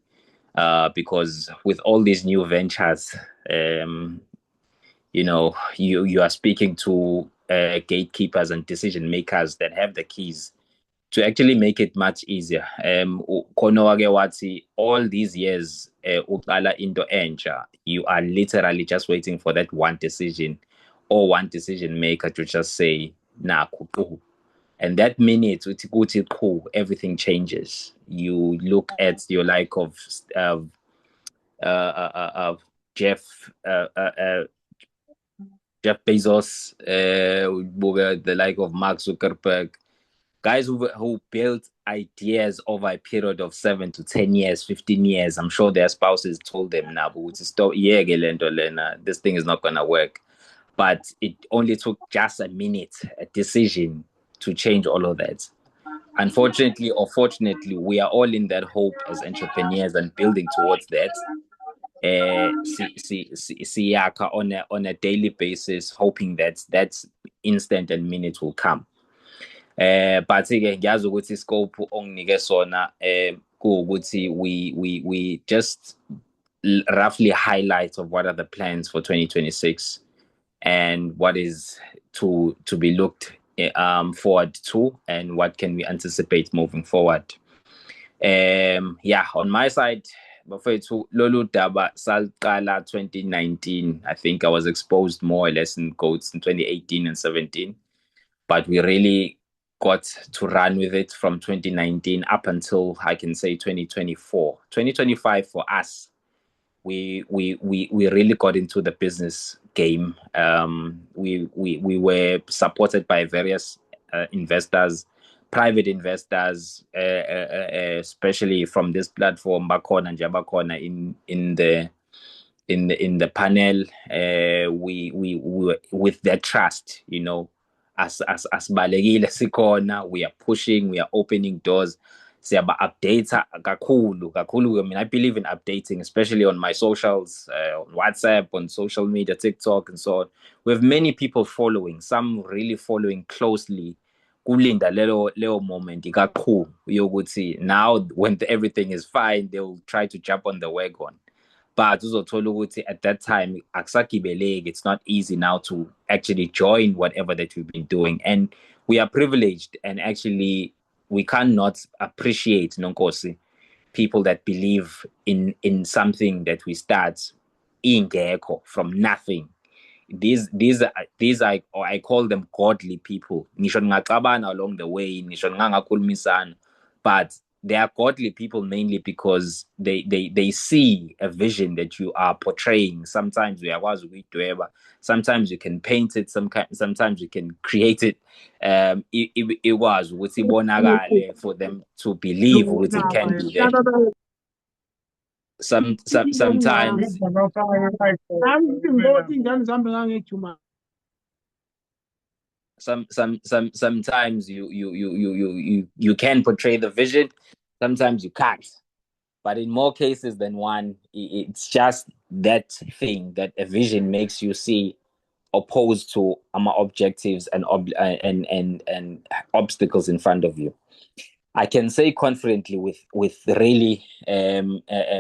because with all these new ventures, you are speaking to gatekeepers and decision makers that have the keys to actually make it much easier. All these years, you are literally just waiting for that one decision or one decision maker to just say, nah, kuku. And that minute, everything changes. You look at your like of Jeff Bezos, the like of Mark Zuckerberg, guys who built ideas over a period of 7 to 10 years, 15 years. I'm sure their spouses told them, nah, but this thing is not going to work. But it only took just a minute, a decision to change all of that. Unfortunately or fortunately, we are all in that hope as entrepreneurs and building towards that. On a daily basis, hoping that instant and minute will come. But-ke ngiyazi ukuthi iscope onginike sona kuwukuthi we just roughly highlight of what are the plans for 2026 and what is to be looked forward to and what can we anticipate moving forward. On my side, bafethu lolu daba saliqala 2019. I think I was exposed more or less in goats in 2018 and 17, but we really got to run with it from 2019 up until I can say 2024. 2025 for us, we really got into the business game. We were supported by various investors, private investors, especially from this platform, Bakhona and Jabakona in the panel. We were with their trust, as balekile sikhona, we are pushing, we are opening doors. Siyaba-update kakhulu. I mean, I believe in updating, especially on my socials, on WhatsApp, on social media, TikTok, and so on. We have many people following, some really following closely. Kulinda lelo moment kakhulu yokuthi now when everything is fine, they'll try to jump on the wagon. But uzothola ukuthi at that time akusagibeleki, it's not easy now to actually join whatever that we've been doing, and we are privileged, and actually we cannot appreciate Nonkosi people that believe in something that we start ingekho, from nothing. These are, or I call them godly people. Ngisho ngingacabana along the way, ngisho ngangakhulumisana, but they are godly people mainly because they see a vision that you are portraying. Sometimes we are sometimes you can paint it, sometimes you can create it. It was for them to believe what it can be there. Sometimes sometimes you can portray the vision, sometimes you can't. But in more cases than one, it's just that thing that a vision makes you see opposed to our objectives and obstacles in front of you. I can say confidently with really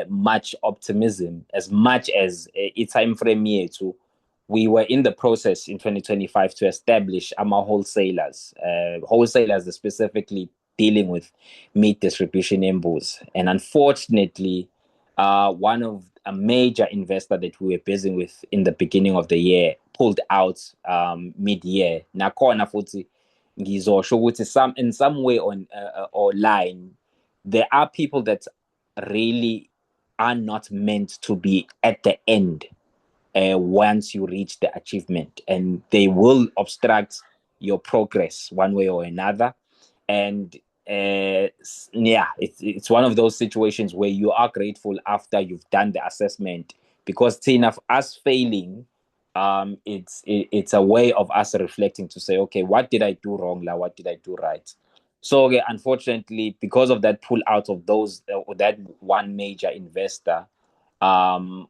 much optimism, as much as a time frame here too. We were in the process in 2025 to establish our wholesalers, wholesalers specifically dealing with meat distribution in Booz. And unfortunately, one of a major investor that we were busy with in the beginning of the year pulled out mid-year. Nakhona futhi ngizosho ukuthi in some way or line, there are people that really are not meant to be at the end once you reach the achievement, and they will obstruct your progress one way or another. And yeah, it's one of those situations where you are grateful after you've done the assessment, because us failing, it's a way of us reflecting to say, okay, what did I do wrong? Like, what did I do right? So unfortunately, because of that pull out of that one major investor,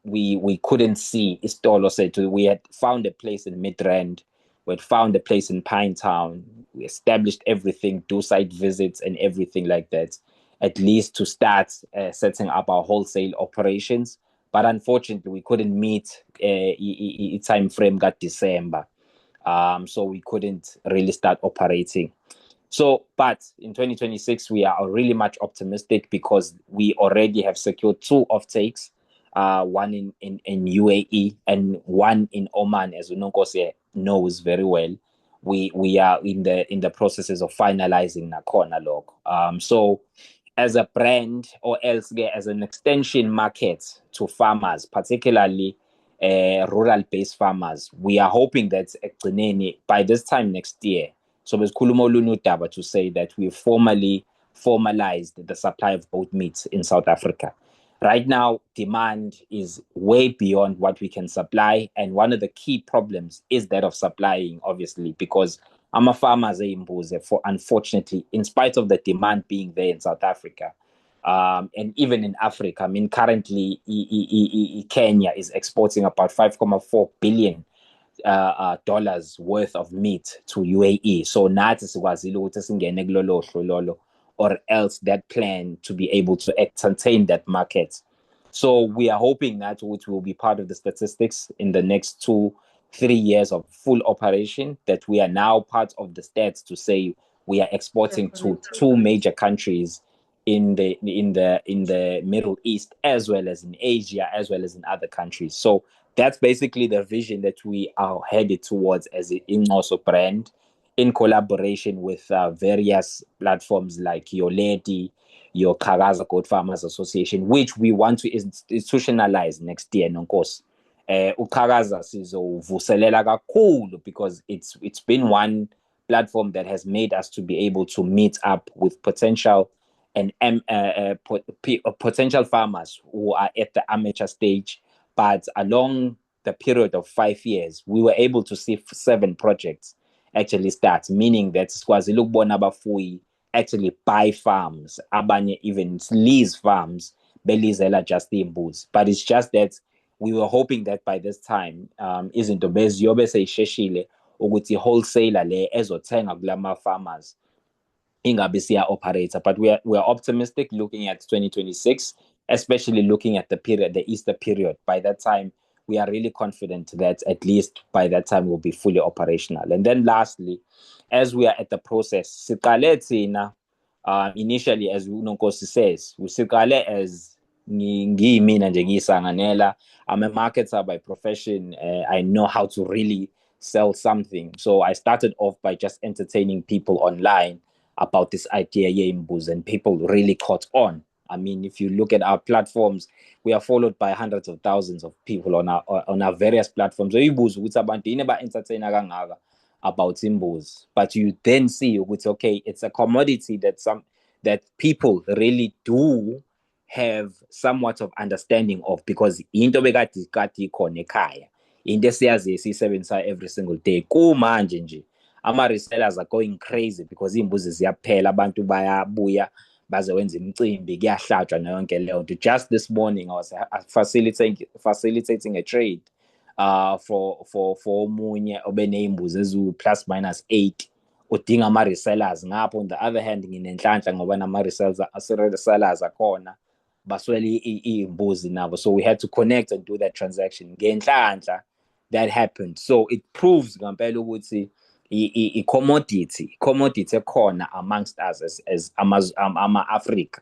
we couldn't see Istolo said we had found a place in Midrand, we had found a place in Pinetown, we established everything, do site visits and everything like that, at least to start setting up our wholesale operations. But unfortunately, we couldn't meet a time frame got December, so we couldn't really start operating. So, but in 2026, we are really much optimistic because we already have secured 2 offtakes, one in UAE and one in Oman, as Unonkosi knows very well. We are in the processes of finalizing Nakhona log. So as a brand, or else as an extension market to farmers, particularly rural-based farmers, we are hoping that by this time next year, so with Kulumolunu Daba to say that we formalized the supply of goat meat in South Africa. Right now, demand is way beyond what we can supply, and one of the key problems is that of supplying, obviously, because I'm a farmer, unfortunately, in spite of the demand being there in South Africa, and even in Africa, I mean, currently Kenya is exporting about $5.4 billion dollars worth of meat to UAE. So nathi sikwazile ukuthi singene kulolo hlolo, or else that plan to be able to entertain that market. So we are hoping that which will be part of the statistics in the next 2-3 years of full operation, that we are now part of the stats to say we are exporting to 2 major countries in the Middle East, as well as in Asia, as well as in other countries. So that's basically the vision that we are headed towards as an Inxoso brand, in collaboration with various platforms like your Lady, your Kagaza Goat Farmers Association, which we want to institutionalize next year, Nonkos. Ukagaza sizovuselela kakhulu, because it's been one platform that has made us to be able to meet up with potential potential farmers who are at the amateur stage. But along the period of 5 years, we were able to see 7 projects actually start, meaning that Squazile ukubona abafuyi actually buy farms, abanye even lease farms, belizela just imbuzi. But it's just that we were hoping that by this time, izinto beziyobe seyisheshile ukuthi wholesaler le ezothenga kulama farmers ingabe siya operator. But we are optimistic looking at 2026, especially looking at the Easter period. By that time, we are really confident that at least by that time we'll be fully operational. And then lastly, as we are at the process, initially, as Unonkosi says, we sikale as ngiyimina nje ngiyisanganela. I'm a marketer by profession. I know how to really sell something. So I started off by just entertaining people online about this idea, and people really caught on. I mean, if you look at our platforms, we are followed by hundreds of thousands of people on our various platforms. About imbuzi, but you then see okay, it's a commodity that people really do have somewhat of understanding of, because into bekade ikhona ekhaya, into esiyazi siyisebenzisa every single day. Kumanje nje ama-resellers are going crazy because iy'mbuzi ziyaphela, abantu bayabuya bazowenza imicimbi, kuyahlatshwa nayonke leyo nto. Just this morning I was facilitating a trade for omunye obeney'mbuzi eziwu+- 8 udinga ama-resellers. Ngapho on the other hand nginenhlanhla ngoba nama-resellers akhona baswele iy'mbuzi nabo, so we had to connect and do that transaction ngenhlanhla. That happened, so it proves ngempela ukuthi i-commodity ekhona amongst us as ama-Africa,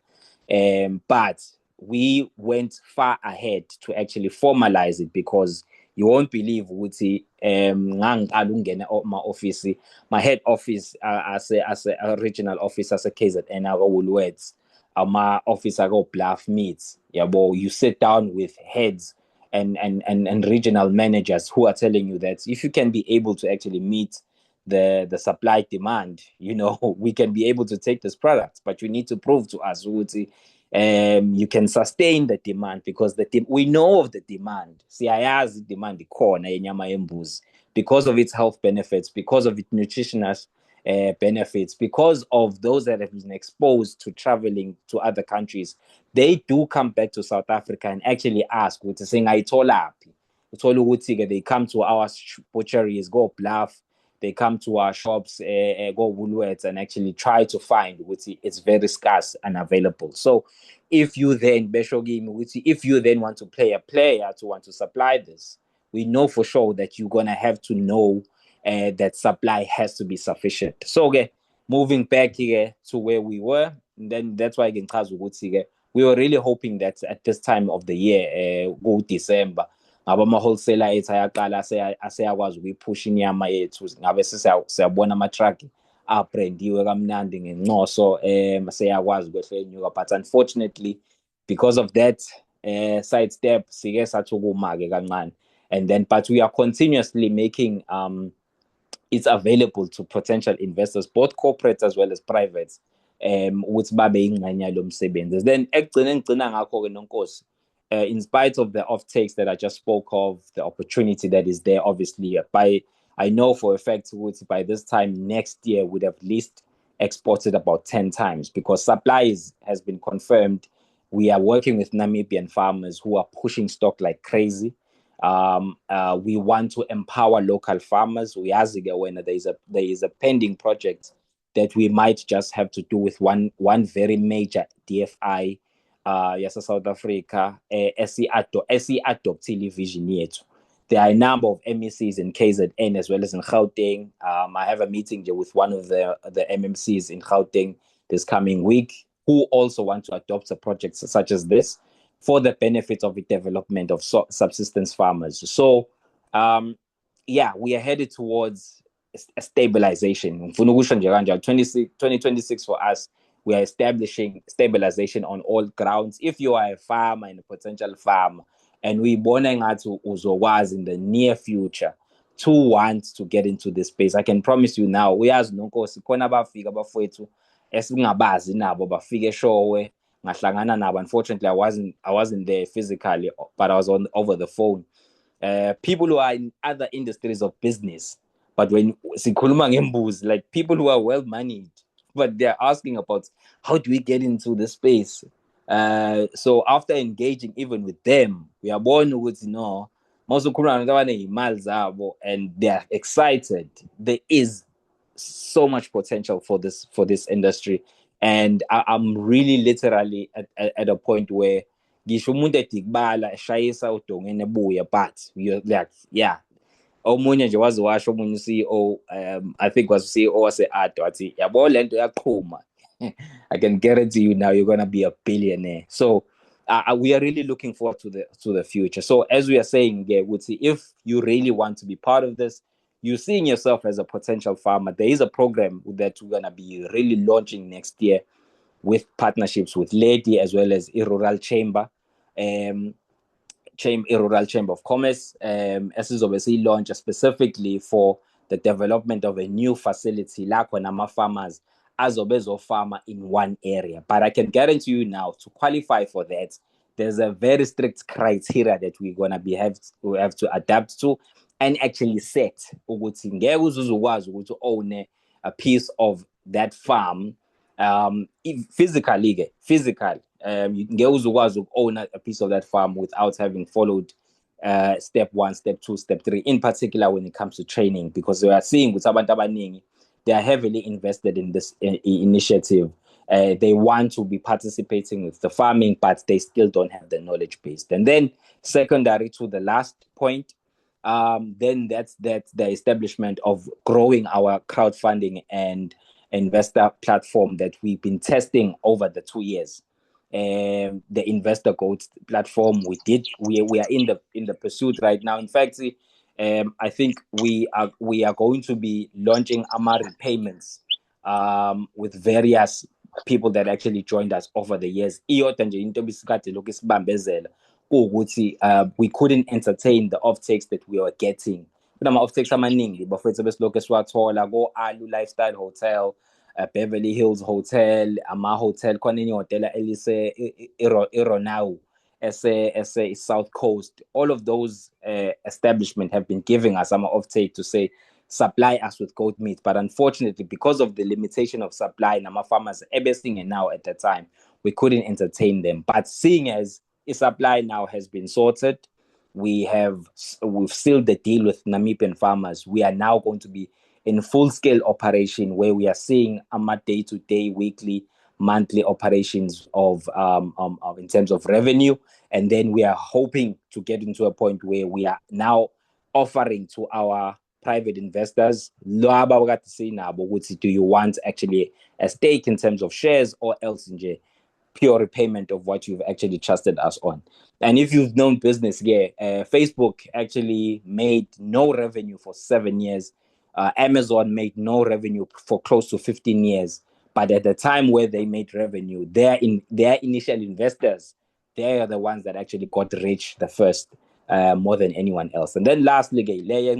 but we went far ahead to actually formalize it, because you won't believe ukuthi ngangiqala ukungena ma-office, my head office as a regional office ase-KZN ako-Woolworths, ama-office ako-Bluff Meats, yabo, you sit down with heads and regional managers who are telling you that if you can be able to actually meet the supply demand, you know, we can be able to take this product, but you need to prove to us you can sustain the demand, because we know of the demand. Siyayazi demand ikhona yenyama yembuzi because of its health benefits, because of its nutritional benefits, because of those that have been exposed to traveling to other countries. They do come back to South Africa and actually ask, they come to our butcheries, go Bluff, they come to our shops, go Woolworths, and actually try to find it's very scarce and available. So if you then want to play a player to want to supply this, we know for sure that you're gonna have to know that supply has to be sufficient. So moving back here to where we were, and then that's why we were really hoping that at this time of the year, go December, ama-wholesaler ethu ayaqala aseyakwazi ukuyipusha inyama yethu, ngabe siyabona ama-truck abrandiwe kamnandi ngencoso, seyakwazi ukwehla enyuka. But unfortunately, because of that sidestep, sike sathukuma-ke kancane. And then, but we are continuously making it's available to potential investors, both corporates as well as privates, ukuthi babe ingxenye yalo msebenzi. Then ekugcineni ngigcina ngakho-ke Nonkosi, in spite of the off-takes that I just spoke of, the opportunity that is there, obviously, I know for a fact by this time next year we'd have at least exported about 10 times, because supply has been confirmed. We are working with Namibian farmers who are pushing stock like crazy. We want to empower local farmers. We ask when there is a pending project that we might just have to do with one very major DFI, South Africa, esi-adoptile vision yethu. There are a number of MECs in KZN as well as in Gauteng. I have a meeting with one of the MMCs in Gauteng this coming week, who also want to adopt a project such as this for the benefit of the development of subsistence farmers. So, we are headed towards a stabilization. 2026 for us, we are establishing stabilization on all grounds. If you are a farmer and a potential farmer, and we born to uzokwazi in the near future to want to get into this space, I can promise you now, we as Nonkosi khona bafika bafowethu esingabazi nabo bafike showe ngahlangana nabo. Unfortunately, I wasn't there physically, but I was over the phone. People who are in other industries of business, but when sikhuluma ngembuzi, like people who are well managed, but they're asking about how do we get into this space. So after engaging even with them, we are born with and they're excited. There is so much potential for this industry, and I'm really literally at a point where ngisho umuntu edikbala eshayisa udongeni ebuya, but you're like, yeah. Omunye nje waziwasho omunye CEO, I think was CEO wase-Ado, wathi yabo lento yaqhuma. I can guarantee you now you're going to be a billionaire. So we are really looking forward to the future. So as we are saying, if you really want to be part of this, you're seeing yourself as a potential farmer, there is a program that we're going to be really launching next year with partnerships with Lady as well as Rural Chamber. Rural Chamber of Commerce, as is obviously launched specifically for the development of a new facility like Nama farmers as a farmer in one area. But I can guarantee you now, to qualify for that, there's a very strict criteria that we're gonna have to adapt to, and actually set ukuthi ngeke uzukwazi ukuthi own a piece of that farm physically ngeke uzukwazi own a piece of that farm without having followed step 1, step 2, step 3, in particular when it comes to training, because we are seeing with abantu abaningi, they are heavily invested in this initiative. They want to be participating with the farming, but they still don't have the knowledge base. And then secondary to the last point, then that's the establishment of growing our crowdfunding and investor platform that we've been testing over the 2 years. The Investor Goat platform we are in the pursuit right now. In fact, I think we are going to be launching AMA repayments with various people that actually joined us over the years. We couldn't entertain the offtakes that we were getting. Offtakes amaningi bafethu besilokhu siwathola go Alu Lifestyle Hotel, Beverly Hills Hotel, ama hotel khona enye hotel elise Ironau ese South Coast. All of those establishments have been giving us some offtake to say supply us with goat meat, but unfortunately because of the limitation of supply nama farmers everything and now at that time we couldn't entertain them. But seeing as supply now has been sorted, we've sealed the deal with Namibian farmers. We are now going to be in full-scale operation where we are seeing day-to-day, weekly, monthly operations of in terms of revenue, and then we are hoping to get into a point where we are now offering to our private investors, do you want actually a stake in terms of shares or else in pure repayment of what you've actually trusted us on. And if you've known business, Facebook actually made no revenue for 7 years. Amazon made no revenue for close to 15 years. But at the time where they made revenue, their initial investors, they are the ones that actually got rich the first, more than anyone else. And then lastly,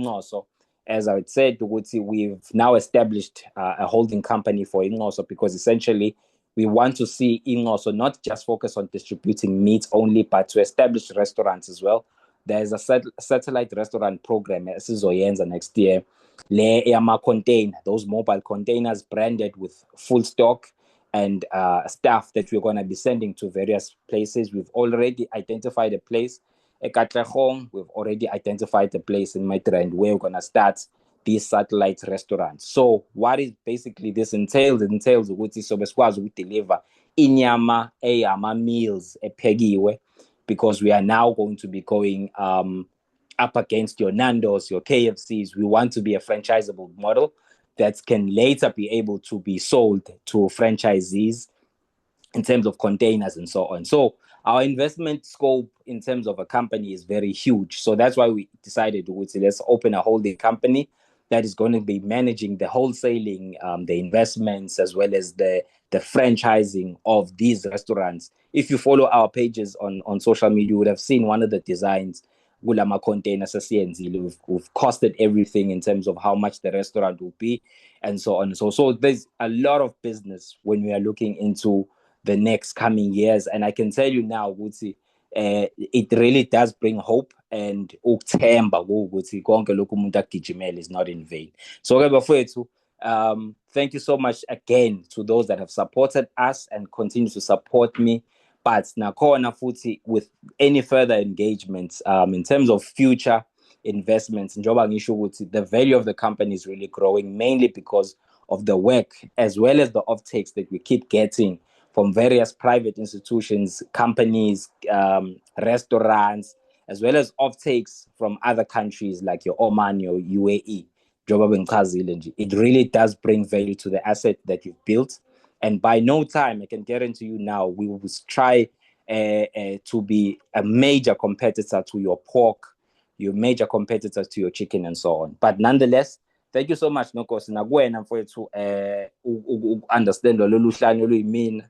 also, as I said, we've now established a holding company for Ingoso, because essentially we want to see Ingoso not just focus on distributing meat only, but to establish restaurants as well. There's a satellite restaurant program esizoyenza next year. Those mobile containers branded with full stock and stuff that we're going to be sending to various places. We've already identified a place. We've already identified a place in Midrand where we're going to start these satellite restaurants. So what is basically this entails? It entails ukuthi sobekwazi ukudeliver inyama eyama meals ephekiwe, because we are now going to be going up against your Nando's, your KFCs. We want to be a franchisable model that can later be able to be sold to franchisees in terms of containers and so on. So our investment scope in terms of a company is very huge. So that's why we decided to let's open a holding company that is going to be managing the wholesaling, the investments, as well as the franchising of these restaurants. If you follow our pages on social media, you would have seen one of the designs. We've costed everything in terms of how much the restaurant will be and so on. So there's a lot of business when we are looking into the next coming years. And I can tell you now, Guti, it really does bring hope and is not in vain. So thank you so much again to those that have supported us and continue to support me. But nakhona futhi with any further engagements in terms of future investments, the value of the company is really growing, mainly because of the work as well as the offtakes that we keep getting from various private institutions, companies, restaurants, as well as offtakes from other countries like your Oman, your UAE. It really does bring value to the asset that you've built. And by no time, I can guarantee you now, we will try to be a major competitor to your pork, your major competitor to your chicken, and so on. But nonetheless, thank you so much, Nkosi. Nagwena for to understand lolu hlanya oluyimina.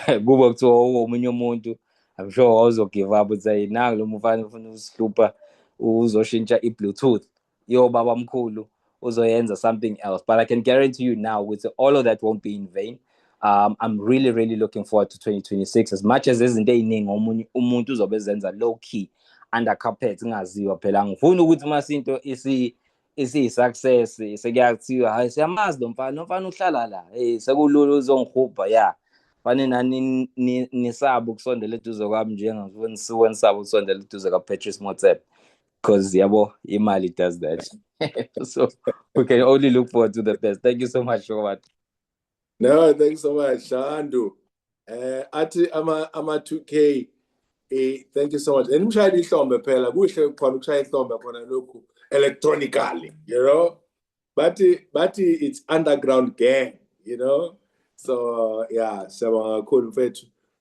Kuba kuthiwa omunye umuntu, I'm sure also give up and say, now lo mfana ufuna usihlupha uzoshintsha i-Bluetooth. Yo baba mkhulu uzoyenza something else. But I can guarantee you now, with all of that won't be in vain. I'm really looking forward to 2026. As much as izinto eziningi umuntu uzobe ezenza low key, under carpet ingaziwa phela ngifuna ukuthi masinto isi-success sekuyathiwa hayi siyamazi lo mfana uhlala la sekulula uzongihubha ya fanele nani nisaba ukusondela eduze kwami njengangifuna nisuke nisaba ukusondela eduze kaPatrice Motsepe because yabo imali does that. So we can only look forward to the best. Thank you so much for that.
No, thanks so much, Shandu. Athi ama 2K. Thank you so much. And mshaya ihlombe phela kuhle khona ukushaya ihlombe khona lokhu electronically, you know. But it's underground gang, you know. So yeah, so cool.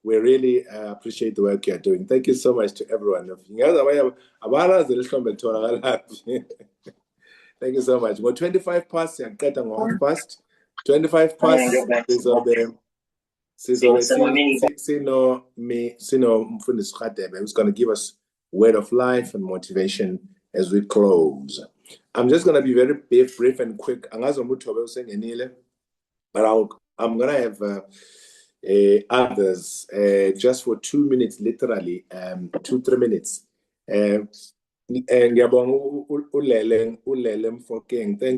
We really appreciate the work you're doing. Thank you so much to everyone. Thank you so much. Well, 25 past, past 25 past. Who's going to give us word of life and motivation as we close. I'm just going to be very brief and quick. But I'm going to have others just for 2 minutes, literally 2-3 minutes. Thank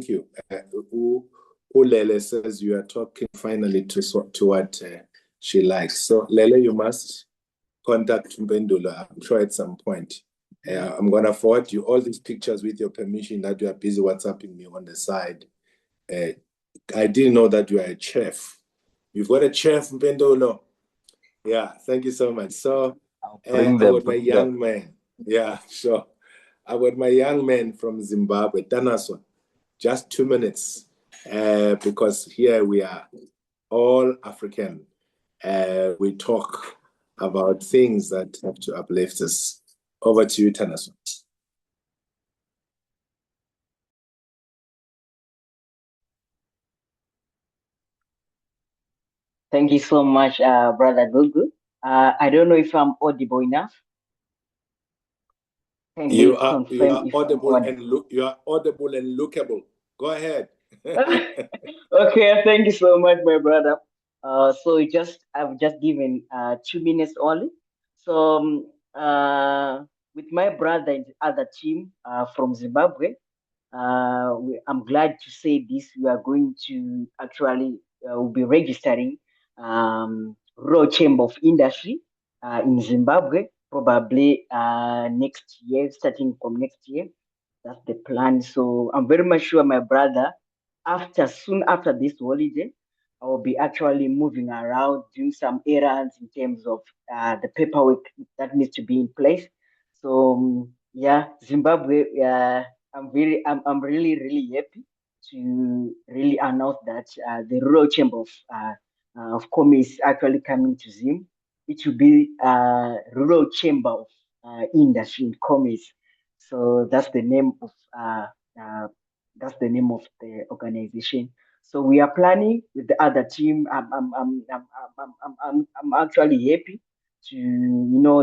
you. Ulele says you are talking finally to what she likes. So Lele, you must contact Mpendula, I'm sure at some point. I'm going to forward you all these pictures with your permission that you are busy WhatsApping me on the side. I didn't know that you are a chef. You've got a chef, Mpendula. Yeah, thank you so much. So about my young man. Yeah, sure. About my young man from Zimbabwe, Tanaswa. Just 2 minutes. Because here we are all African. We talk about things that have to uplift us. Over to you, Tanaso.
Thank you so much, Brother Gugu. I don't know if I'm audible enough.
You are audible and lookable. Go ahead.
Okay, thank you so much, my brother. So I've just given 2 minutes only. So with my brother and the other team from Zimbabwe, I'm glad to say this. We are going to actually we'll be registering Rural Chamber of Industry in Zimbabwe, probably next year, starting from next year. That's the plan. So I'm very much sure, my brother, soon after this holiday, I will be actually moving around, doing some errands in terms of the paperwork that needs to be in place. So yeah, Zimbabwe, I'm really happy to really announce that the Rural Chamber of Commerce is actually coming to Zim. It will be Rural Chamber of Industry and Commerce. So that's the name of the organization. So we are planning with the other team. I'm actually happy to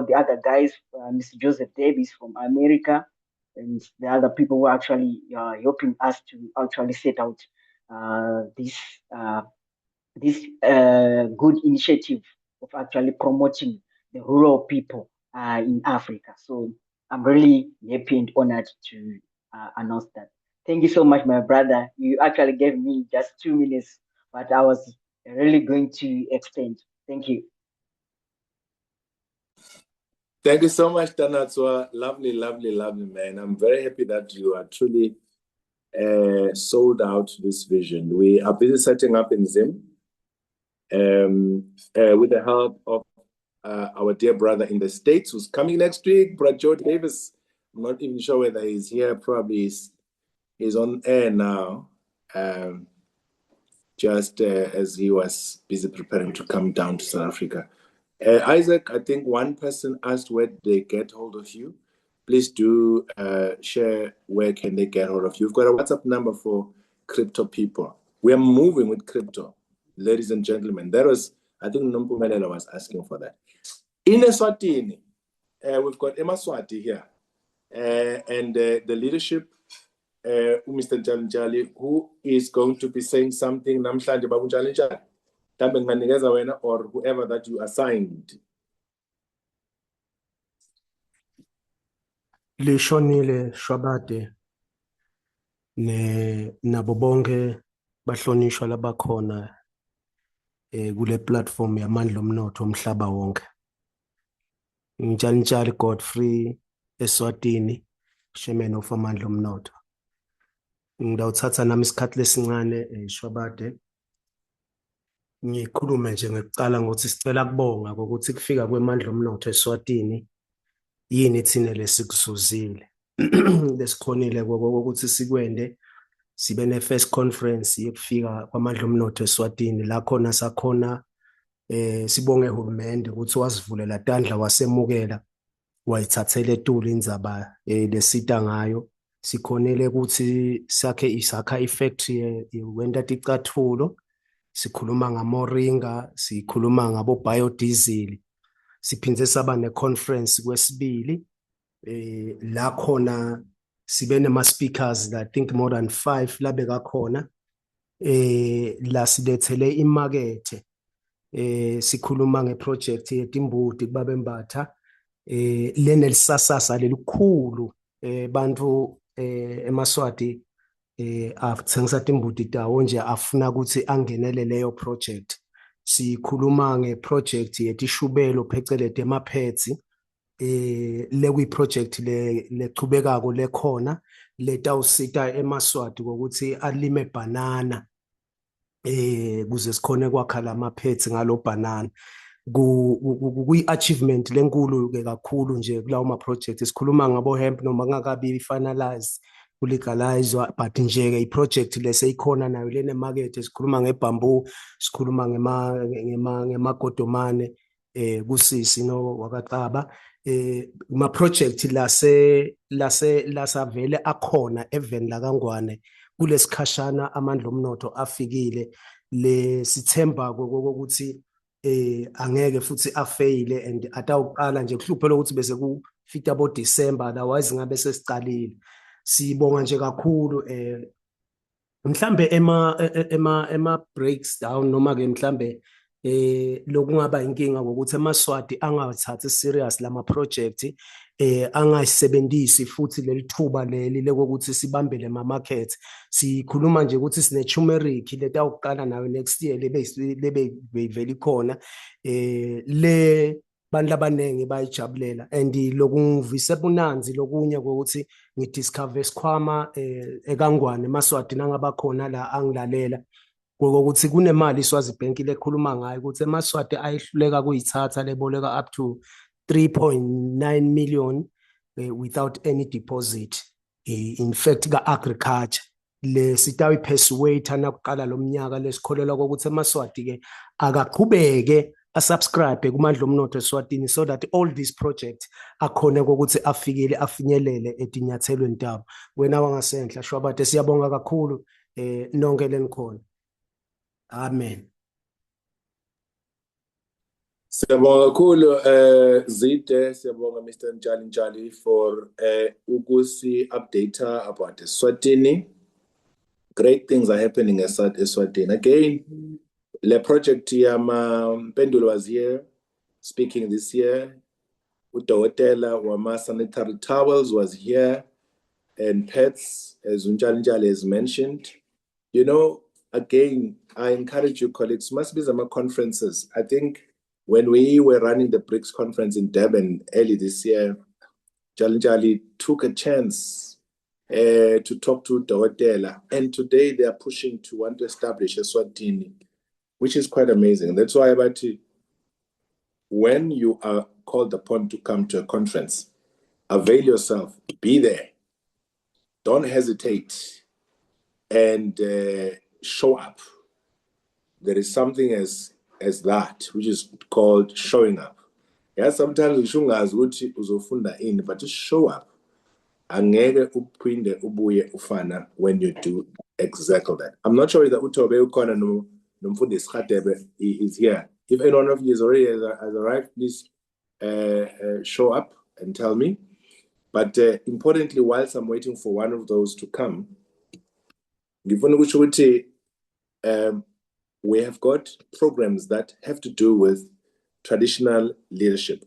the other guys, Mr. Joseph Davis from America, and the other people who are actually helping us to actually set out this good initiative of actually promoting the rural people in Africa. So I'm really happy and honored to announce that. Thank you so much, my brother. You actually gave me just 2 minutes, but I was really going to extend. Thank you.
Thank you so much, Tanatswa. Lovely, lovely, lovely, man. I'm very happy that you are truly sold out to this vision. We are busy setting up in Zim with the help of our dear brother in the States who's coming next week, Brother Joe Davis. I'm not even sure whether he's here. Probably he's on air now, just as he was busy preparing to come down to South Africa. Isaac, I think one person asked where they get hold of you. Please do share where can they get hold of you. You've got a WhatsApp number for crypto people. We are moving with crypto, ladies and gentlemen. That was, I think Nompumelelo was asking for that. In Eswatini, we've got eMaSwati here. And the leadership, Mr. Njalinjali, who is going to be saying something, Namhlanje Babu Njalinjali, or whoever that you assigned.
Lishonile Shwabade nabo bonke bahlonishwa labakhona kule platform yamandla omnotho omhlaba wonke. Ngitshali Godfrey Eswatini, chairman of amandla omnotho. Ngidawuthatha nami isikhathi lesincane Shwabade ngikhulume nje ngekucala ngokuthi sicela kubonga ukuthi kufika kwemandla omnotho eSwatini yini thina lesikuzuzile lesikhonile ukuthi sikwende sibe ne first conference yekufika kwamandla omnotho eSwatini la khona sakhona sibonge uhulumende ukuthi wasivulela tandla wasemukela wayithathele eTulu indzaba lesita ngayo sikhonele ukuthi isakha ifactory wenda ticathulo sikhuluma ngamoringa sikhuluma ngabo biodiesel siphindze saba ne conference kwesibili la khona sibe nema speakers I think more than 5 la beka khona la silethele imakethe sikhuluma ngeproject yetimbuti babembatha lenelisasasa lelikhulu bantu eMaswati akuthengisa timbuti tawo nje afuna ukuthi angenele leyo project. Sikhuluma ngeproject yetishubelo phecelede emaphetsi lewi project lechubekako lekhona letawusita eMaswati ukuthi alime banana kuze sikhone kwakha lamaphetsi ngalo banana kuyi achievement lenkulu ke kakhulu nje kulawo ma project sikhuluma ngabo hemp noma ngakabi finalize kulegalizwa but nje ke iproject leseyikhona nayo lene market sikhuluma ngebamboo sikhuluma ngemagodomane kusisi no wakaqaba ma project lasavele akhona even la kaNgwane kulesikhashana amandla omnotho afikile lesithemba ukuthi angeke futhi afeyile and atawuqala nje kuhluphela ukuthi bese kufika abo December otherwise ngabe sesicalile. Sibonga nje kakhulu mhlambe ema breaks down noma ke mhlambe lokungaba inkinga ukuthi eMaswati angathathi serious lama project angayisebenzisi futhi lelithuba leli lokuthi sibambele ama market. Sikhuluma nje ukuthi sine turmeric letawuqala nayo next year lebe vele khona le bantu abaningi bayijabulela and lokungivise bunanzi lokunye ukuthi ngidiscover isikhwama eKaNgwane eMaswati nangaba khona la angilalela ukuthi kunemali iSwazi Bank lekhuluma ngayo ukuthi eMaswati ayihluleka kuyithatha leboleka up to 3.9 million without any deposit in fact ka agriculture le sitawi persuade nakuqala lomnyaka lesikholela ukuthi eMaswati ke akaqhubeke asubscribe kumandla omnotho eSwatini so that all these projects akhone ukuthi afikele afinyelele etinyathelweni tabo. Wena wangasenhla Shwabade siyabonga kakhulu nonke lenikhona. Amen.
Siyabonga kakhulu Zide, siyabonga Mr. Njali for ukusi update about Eswatini. Great things are happening at Eswatini. Again, the project Pendulo was here speaking this year. Udawatela Wama sanitary towels was here, and pets, as Njali has mentioned. You know, again, I encourage you colleagues, must be some conferences. I think when we were running the BRICS conference in Durban early this year, Njali took a chance to talk to Dawatela, and today they are pushing to want to establish Eswatini, which is quite amazing. That's why when you are called upon to come to a conference, avail yourself, be there, don't hesitate, and show up. There is something as that, which is called showing up. Yeah, sometimes ushungazi ukuthi uzofunda ini, but just show up. Angeke uphinde ubuye ufana when you do exactly that. I'm not sure that Utobe Ukona Nomfundis Khatebe is here. If any one of you is already has arrived, please show up and tell me. But importantly, whilst I'm waiting for one of those to come, we have got programs that have to do with traditional leadership.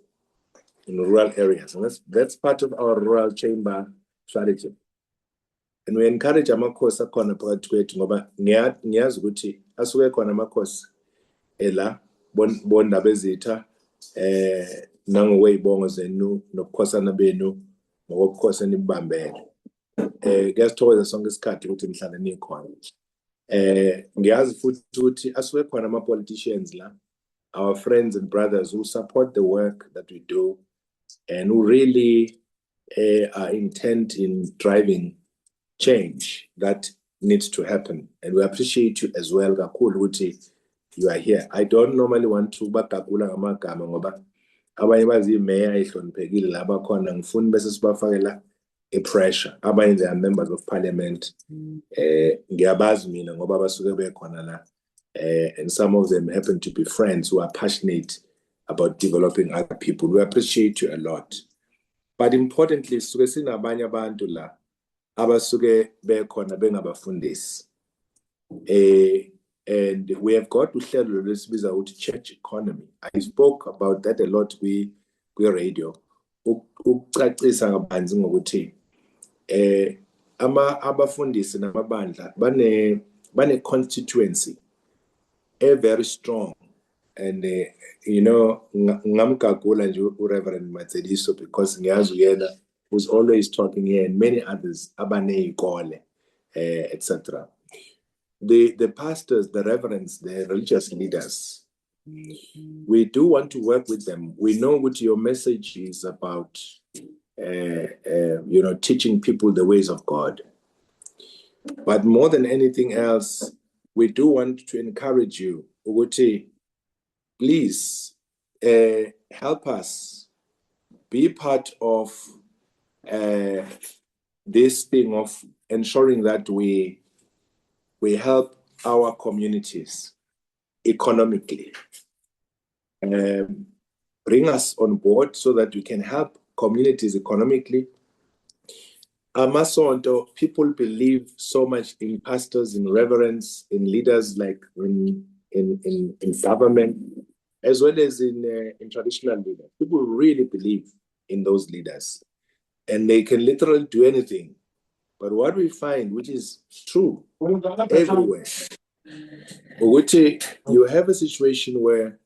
in rural areas. And that's part of our rural chamber strategy. And we encourage amakhosi akhona phakathi kwethu ngoba ngiyazi ukuthi asuke khona amakhosi ela bondaba ezitha nangokweyibongo zenu nobukhosana benu ngokukhosana ibambele. Kuyasithokoza sonke isikhathi ukuthi mhlale nikhona. Ngiyazi futhi ukuthi asuke khona ama-politicians la, our friends and brothers who support the work that we do and who really are intent in driving change that needs to happen. And we appreciate you as well, kakhulu ukuthi you are here. I don't normally want to bakagula ngamagama ngoba abanye bazi mayor ehloniphekile laba khona ngifuni bese sibafakela pressure. Abanye they are members of parliament. Ngiyabazi mina ngoba basuke bekhona la. And some of them happen to be friends who are passionate about developing other people. We appreciate you a lot. But importantly, suke sinabanye abantu la abasuke bekhona bengabafundisi. And we have got uhlelo lesibiza ukuthi church economy. I spoke about that a lot kwi-radio. Ukucacisa kabanzi ngokuthi abafundisi namabandla bane constituency very strong. And ngamgagula nje uReverend Matseliso because ngiyazi uyena who's always talking here and many others abaneyikole etc. The pastors, the reverends, the religious leaders, we do want to work with them. We know what your message is about, teaching people the ways of God. But more than anything else, we do want to encourage you, Uguti, please help us be part of this thing of ensuring that we help our communities economically. Bring us on board so that we can help communities economically. Amasonto, people believe so much in pastors, in reverends, in leaders like in government, as well as in traditional leaders. People really believe in those leaders, and they can literally do anything. But what we find, which is true everywhere, you have a situation where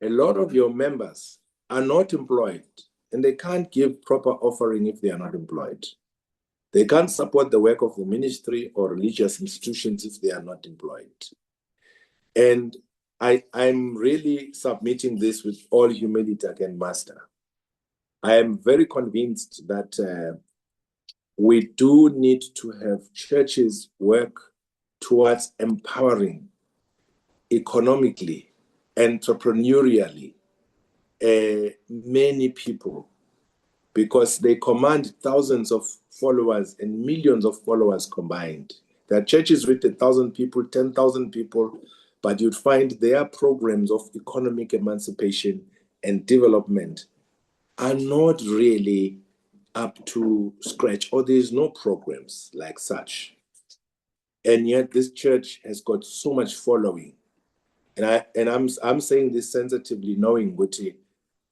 a lot of your members are not employed, and they can't give proper offering if they are not employed. They can't support the work of the ministry or religious institutions if they are not employed. And I'm really submitting this with all humility again, Master. I am very convinced that we do need to have churches work towards empowering economically, entrepreneurially, many people, because they command thousands of followers and millions of followers combined. There are churches with 1,000 people, 10,000 people, but you'd find their programs of economic emancipation and development are not really up to scratch, or there's no programs like such. And yet this church has got so much following. And I'm saying this sensitively, knowing Guti,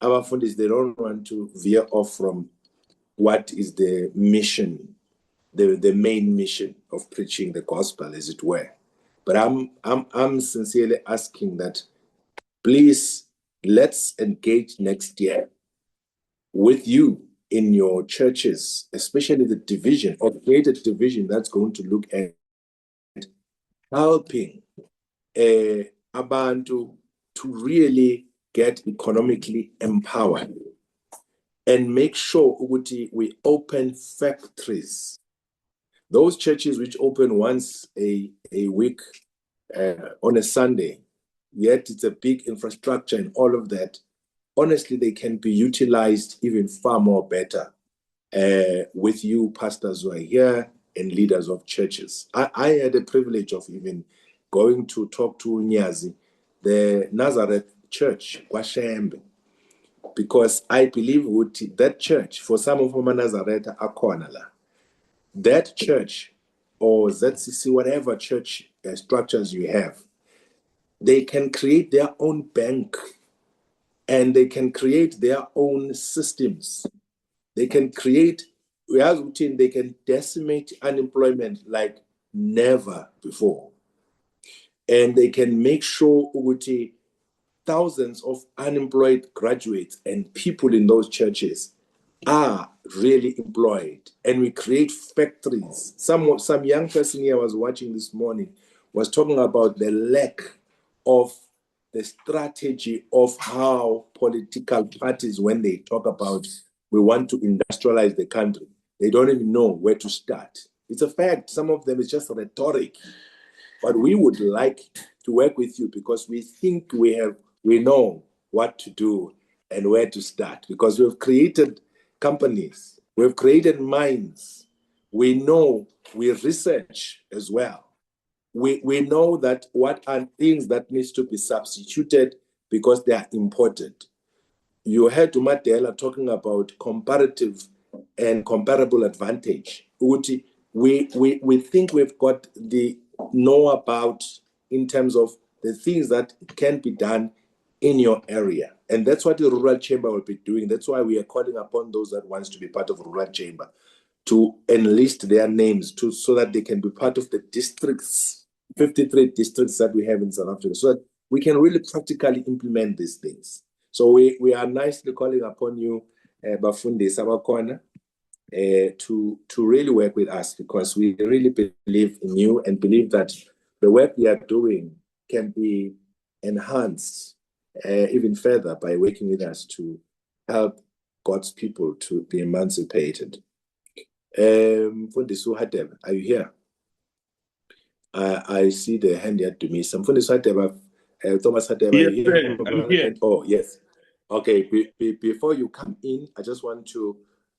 our funders, they don't want to veer off from what is the mission, the main mission of preaching the gospel, as it were. But I'm sincerely asking that, please, let's engage next year with you in your churches, especially the division or created division that's going to look at helping abantu to really get economically empowered and make sure we open factories. Those churches which open once a week on a Sunday, yet it's a big infrastructure and all of that, honestly, they can be utilized even far more better with you pastors who are here and leaders of churches. I had the privilege of even going to talk to Nyazi, the Nazareth Church, Kwashembe, because I believe that church, for some of them, Nazareth Akonala, that church or ZCC, whatever church structures you have, they can create their own bank and they can create their own systems. They can create, they can decimate unemployment like never before. And they can make sure thousands of unemployed graduates and people in those churches are really employed, and we create factories. Some young person here I was watching this morning was talking about the lack of the strategy of how political parties, when they talk about we want to industrialize the country, they don't even know where to start. It's a fact. Some of them is just rhetoric. But we would like to work with you because we think we know what to do and where to start, because we've created companies, we've created minds, we know, we research as well. We know that what are things that needs to be substituted because they are important. You heard Madela talking about comparative and comparable advantage. We think we've got the know about in terms of the things that can be done in your area. And that's what the Rural Chamber will be doing. That's why we are calling upon those that wants to be part of Rural Chamber to enlist their names so that they can be part of the districts, 53 districts that we have in South Africa, so that we can really practically implement these things. So we are nicely calling upon you, Bafundi Sabakona, to really work with us, because we really believe in you and believe that the work we are doing can be enhanced even further by working with us to help God's people to be emancipated. Mfundisi Hadebe, are you here? I see the hand here to me. Mfundisi Hadebe, Thomas Hadebe,
Yes,
are you here?
I'm here.
Oh, yes. Okay, before you come in, I just want to,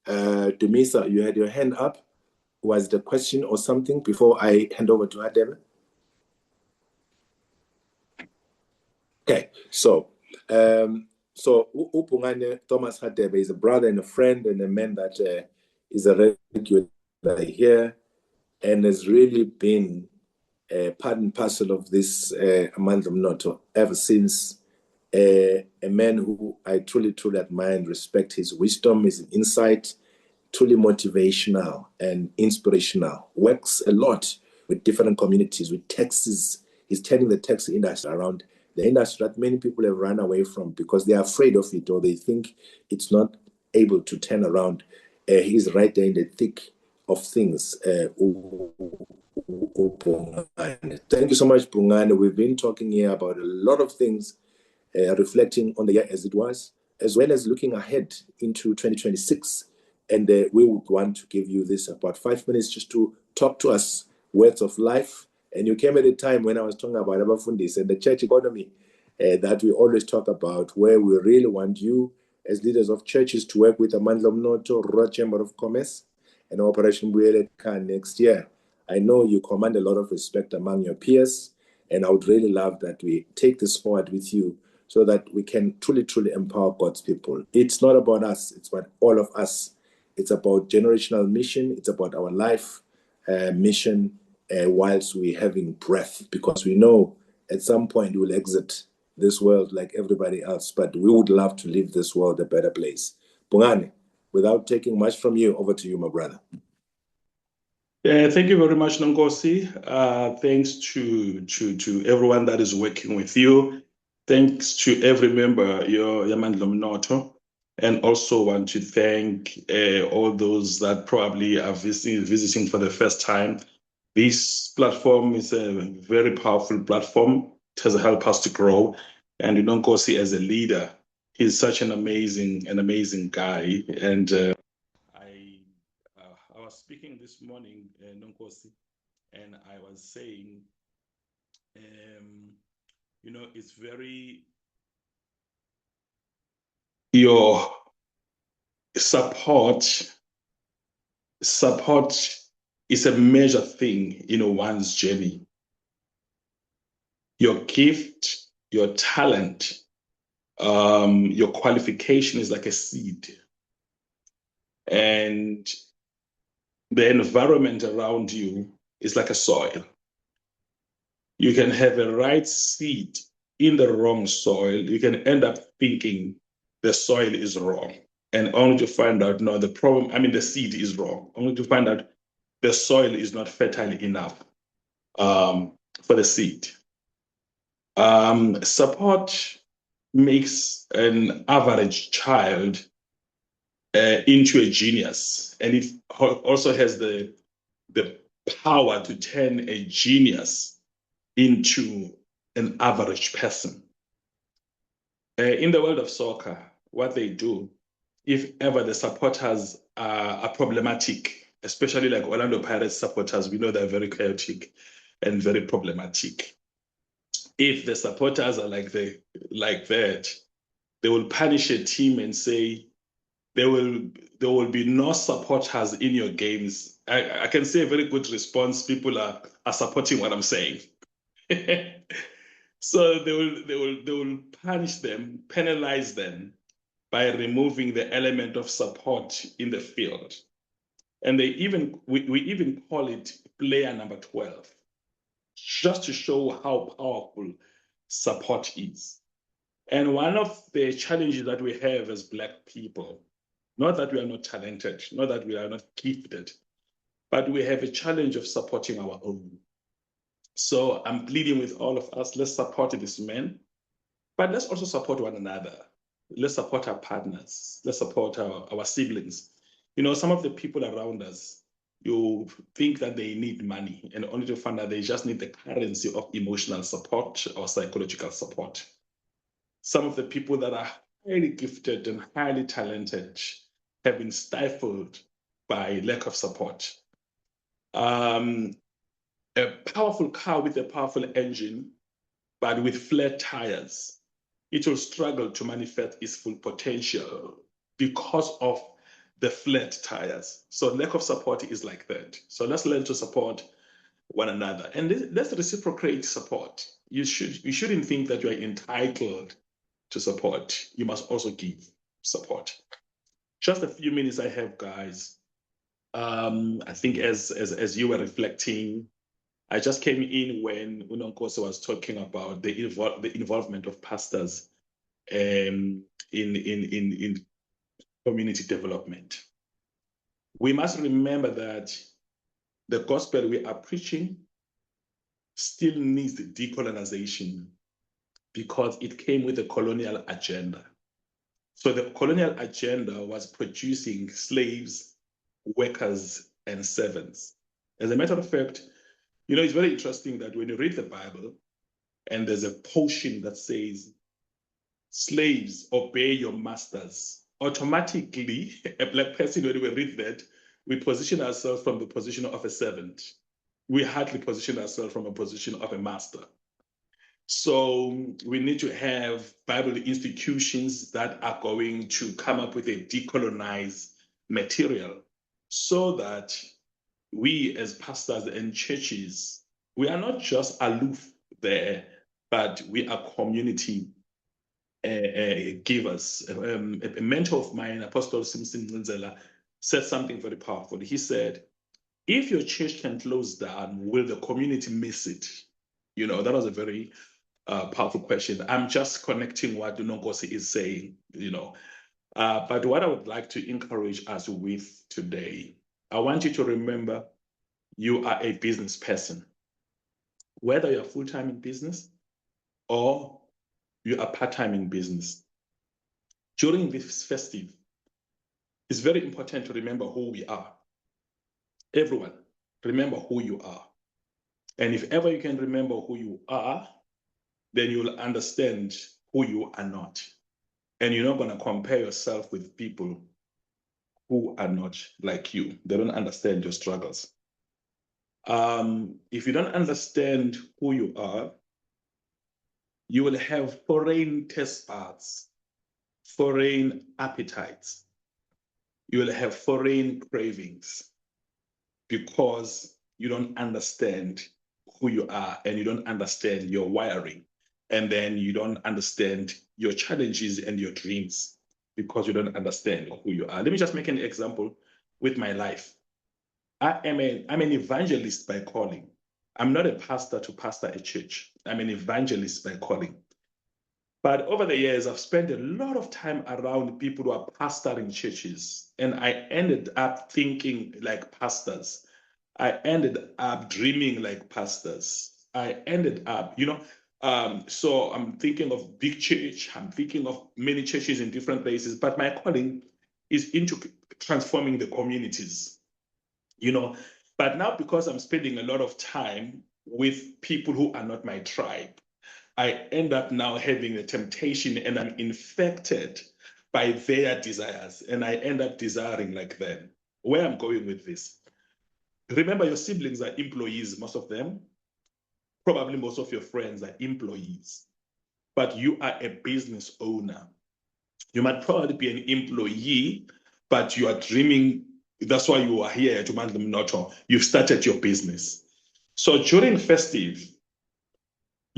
Dumisa, you had your hand up. Was the question or something before I hand over to Hadebe? Okay, so Upungane Thomas Hadebe is a brother and a friend and a man that is a regular here and has really been part and parcel of this Amandla Mnotho ever since. A man who I truly admire and respect. His wisdom, his insight, truly motivational and inspirational. Works a lot with different communities, with taxis. He's turning the taxi industry around, the industry that many people have run away from because they are afraid of it or they think it's not able to turn around. He's right there in the thick of things. Thank you so much, Bungane. We've been talking here about a lot of things, reflecting on the year as it was, as well as looking ahead into 2026. And we would want to give you this about 5 minutes just to talk to us words of life. And you came at a time when I was talking about Abafundis and the church economy that we always talk about, where we really want you as leaders of churches to work with Amandla Mnotho, Rural Chamber of Commerce, and Operation Buyeleka next year. I know you command a lot of respect among your peers, and I would really love that we take this forward with you so that we can truly empower God's people. It's not about us, it's about all of us. It's about generational mission, it's about our life mission whilst we're having breath, because we know at some point we'll exit this world like everybody else, but we would love to leave this world a better place. Bungane, without taking much from you, over to you, my brother.
Thank you very much, Nonkosi. Thanks to everyone that is working with you. Thanks to every member, your Amandla Mnotho. And also want to thank all those that probably are visiting for the first time. This platform is a very powerful platform. It has helped us to grow. And Nonkosi as a leader, he's such an amazing guy. And I was speaking this morning, Nonkosi, and I was saying, it's very, your support is a major thing in one's journey. Your gift, your talent, your qualification is like a seed. And the environment around you is like a soil. You can have a right seed
in the wrong soil, you can end up thinking the soil is wrong, and only to find out, no, the problem, I mean, the seed is wrong, only to find out the soil is not fertile enough for the seed. Support makes an average child into a genius, and it also has the power to turn a genius into an average person. In the world of soccer, what they do, if ever the supporters are problematic, especially like Orlando Pirates supporters, we know they're very chaotic and very problematic. If the supporters are like that, they will punish a team and say there will be no supporters in your games. I can say a very good response. People are supporting what I'm saying. So they will punish them, penalize them by removing the element of support in the field. And we even call it player number 12, just to show how powerful support is. And one of the challenges that we have as Black people, not that we are not talented, not that we are not gifted, but we have a challenge of supporting our own. So I'm pleading with all of us, let's support this man, but let's also support one another. Let's support our partners. Let's support our siblings. You know, some of the people around us, you think that they need money, and only to find out they just need the currency of emotional support or psychological support. Some of the people that are highly gifted and highly talented have been stifled by lack of support. A powerful car with a powerful engine, but with flat tires, it will struggle to manifest its full potential because of the flat tires. So lack of support is like that. So let's learn to support one another, and let's reciprocate support. You shouldn't think that you are entitled to support. You must also give support. Just a few minutes I have, guys. I think as you were reflecting, I just came in when Unonkosi was talking about the involvement of pastors in community development. We must remember that the gospel we are preaching still needs the decolonization because it came with a colonial agenda. So the colonial agenda was producing slaves, workers, and servants. As a matter of fact, you know, it's very interesting that when you read the Bible and there's a portion that says, slaves, obey your masters, automatically, a Black person, when we read that, we position ourselves from the position of a servant. We hardly position ourselves from a position of a master. So we need to have Bible institutions that are going to come up with a decolonized material so that we as pastors and churches, we are not just aloof there, but we are community givers. A mentor of mine, Apostle Simpson Nzela, said something very powerful. He said, if your church can close down, will the community miss it? You know, that was a very powerful question. I'm just connecting what Unonkosi is saying, you know. But what I would like to encourage us with today, I want you to remember you are a business person. Whether you're full-time in business or you are part-time in business. During this festive, it's very important to remember who we are. Everyone, remember who you are. And if ever you can remember who you are, then you will understand who you are not. And you're not going to compare yourself with people who are not like you. They don't understand your struggles. If you don't understand who you are, you will have foreign taste buds, foreign appetites. You will have foreign cravings because you don't understand who you are and you don't understand your wiring. And then you don't understand your challenges and your dreams because you don't understand who you are. Let me just make an example with my life. I'm an evangelist by calling. I'm not a pastor to pastor a church. I'm an evangelist by calling. But over the years, I've spent a lot of time around people who are pastoring churches, and I ended up thinking like pastors. I ended up dreaming like pastors. I ended up, so I'm thinking of big church. I'm thinking of many churches in different places, but my calling is into transforming the communities, But now because I'm spending a lot of time with people who are not my tribe, I end up now having a temptation and I'm infected by their desires and I end up desiring like them. Where I'm going with this, remember your siblings are employees, most of them. Probably most of your friends are employees, but you are a business owner. You might probably be an employee, but you are dreaming. That's why you are here to Amandla Mnotho. You've started your business. So during festive,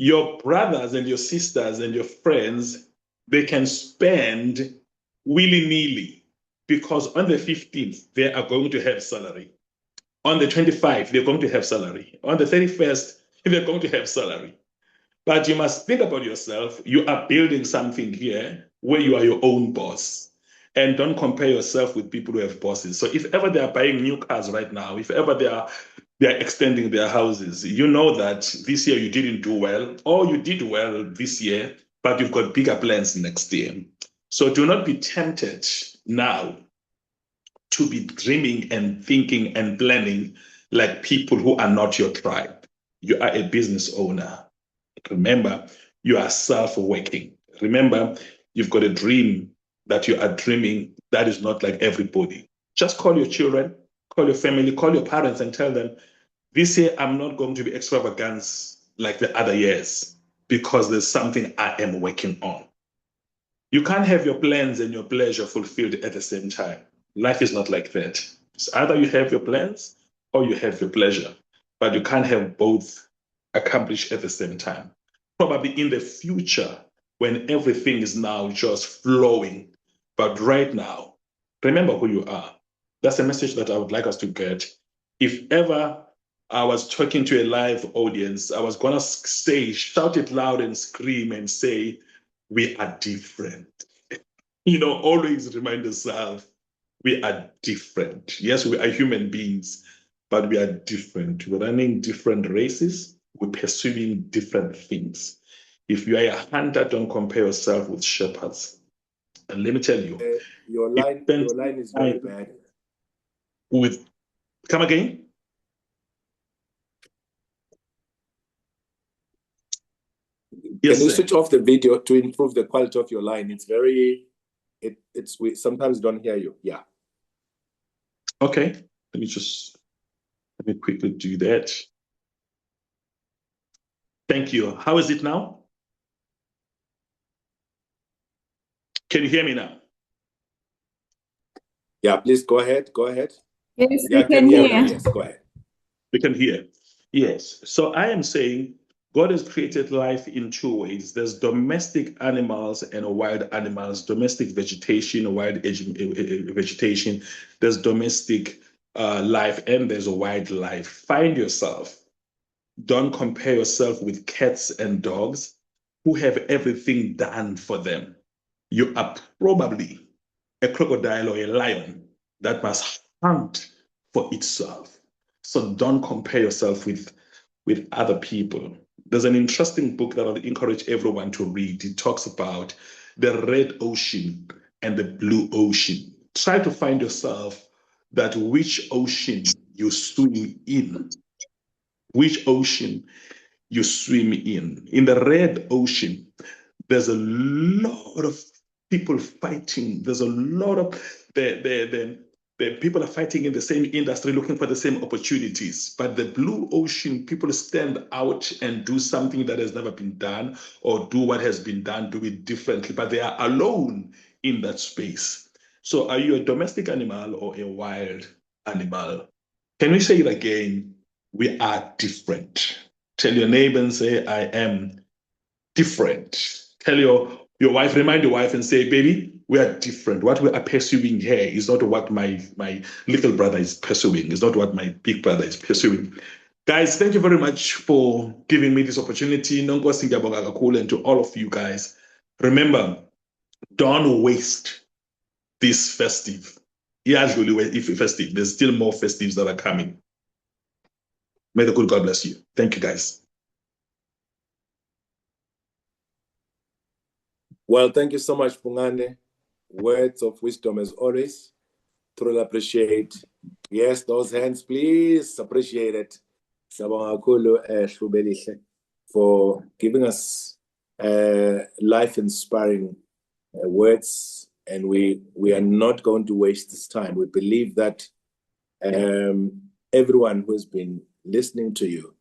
your brothers and your sisters and your friends, they can spend willy-nilly because on the 15th, they are going to have salary. On the 25th, they're going to have salary. On the 31st, they're going to have salary. But you must think about yourself. You are building something here where you are your own boss. And don't compare yourself with people who have bosses. So if ever they are buying new cars right now, if ever they are extending their houses, you know that this year you didn't do well, or you did well this year, but you've got bigger plans next year. So do not be tempted now to be dreaming and thinking and planning like people who are not your tribe. You are a business owner. Remember, you are self-working. Remember, you've got a dream that you are dreaming that is not like everybody. Just call your children, call your family, call your parents and tell them, this year I'm not going to be extravagant like the other years because there's something I am working on. You can't have your plans and your pleasure fulfilled at the same time. Life is not like that. It's either you have your plans or you have your pleasure, but you can't have both accomplished at the same time. Probably in the future when everything is now just flowing. But right now, remember who you are. That's a message that I would like us to get. If ever I was talking to a live audience, I was going to say, shout it loud and scream and say, we are different. Always remind yourself, we are different. Yes, we are human beings, but we are different. We're running different races. We're pursuing different things. If you are a hunter, don't compare yourself with shepherds. And let me tell you,
your line is very bad.
Come again? Yes,
can you switch off the video to improve the quality of your line? It's we sometimes don't hear you. Yeah.
Okay. Let me quickly do that. Thank you. How is it now? Can you hear me now?
Yeah, please go ahead. Go ahead.
Yes,
Yeah,
we can hear.
Yes, go ahead.
We can hear. Yes. So I am saying God has created life in two ways. There's domestic animals and wild animals, domestic vegetation, wild vegetation. There's domestic life and there's a wildlife. Find yourself. Don't compare yourself with cats and dogs who have everything done for them. You are probably a crocodile or a lion that must hunt for itself. So don't compare yourself with other people. There's an interesting book that I would encourage everyone to read. It talks about the red ocean and the blue ocean. Try to find yourself that which ocean you swim in. Which ocean you swim in. In the red ocean, there's a lot of people fighting. There's a lot of the people are fighting in the same industry, looking for the same opportunities. But the blue ocean, people stand out and do something that has never been done, or do what has been done, do it differently. But they are alone in that space. So are you a domestic animal or a wild animal? Can we say it again? We are different. Tell your neighbor and say, I am different. Tell your wife, remind your wife and say, baby, we are different. What we are pursuing here is not what my little brother is pursuing. It's not what my big brother is pursuing. Guys, thank you very much for giving me this opportunity. And to all of you guys, Remember, don't waste this festive. If festive, there's still more festives that are coming. May the good God bless you. Thank you, guys.
Well, thank you so much, Pungane. Words of wisdom as always. Truly appreciate. Yes, those hands, please. Appreciate it. Sabonga kakhulu, Hlubelihle, for giving us life-inspiring words, and we are not going to waste this time. We believe that everyone who has been listening to you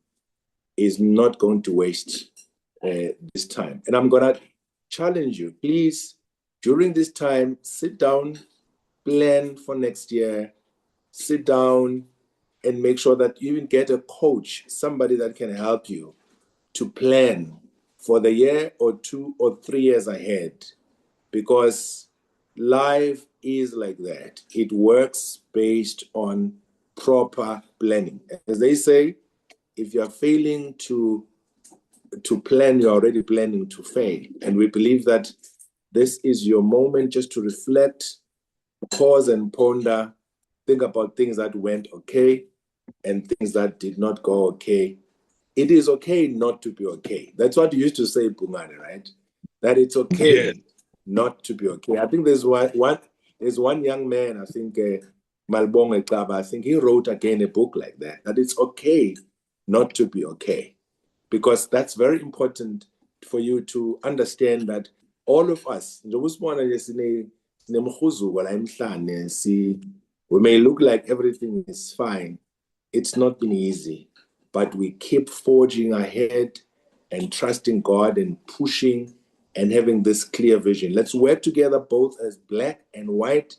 is not going to waste this time. And I'm going to challenge you, please, during this time, sit down, plan for next year, sit down and make sure that you even get a coach, somebody that can help you to plan for the year or 2 or 3 years ahead, because life is like that. It works based on proper planning. As they say, if you're failing to plan, you're already planning to fail. And we believe that this is your moment just to reflect, pause and ponder, think about things that went okay and things that did not go okay. It is okay not to be okay. That's what you used to say, Pungane, right? That it's okay not to be okay. I think there's one young man, I think Malbonga Klaba, I think he wrote again a book like that it's okay not to be okay. Because that's very important for you to understand that all of us, we may look like everything is fine. It's not been easy, but we keep forging ahead and trusting God and pushing and having this clear vision. Let's work together both as black and white,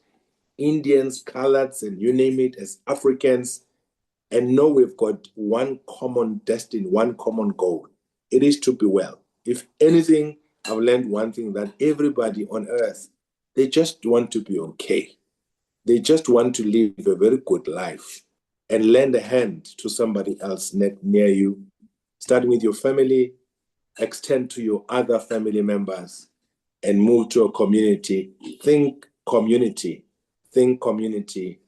Indians, coloreds, and you name it, as Africans, and know we've got one common destiny, one common goal. It is to be well. If anything, I've learned one thing, that everybody on earth, they just want to be okay. They just want to live a very good life and lend a hand to somebody else near you, starting with your family, extend to your other family members, and move to a community. Think community, think community,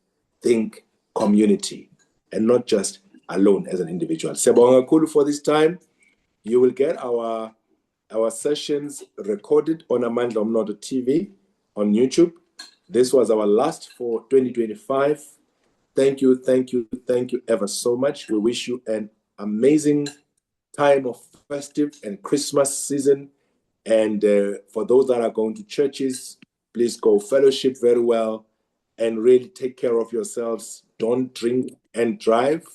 think community, and not just alone as an individual. Siyabonga kakhulu for this time. You will get our sessions recorded on Amandla Umnoto TV on YouTube. This was our last for 2025. Thank you ever so much. We wish you an amazing time of festive and Christmas season. And for those that are going to churches, please go fellowship very well and really take care of yourselves. Don't drink and drive,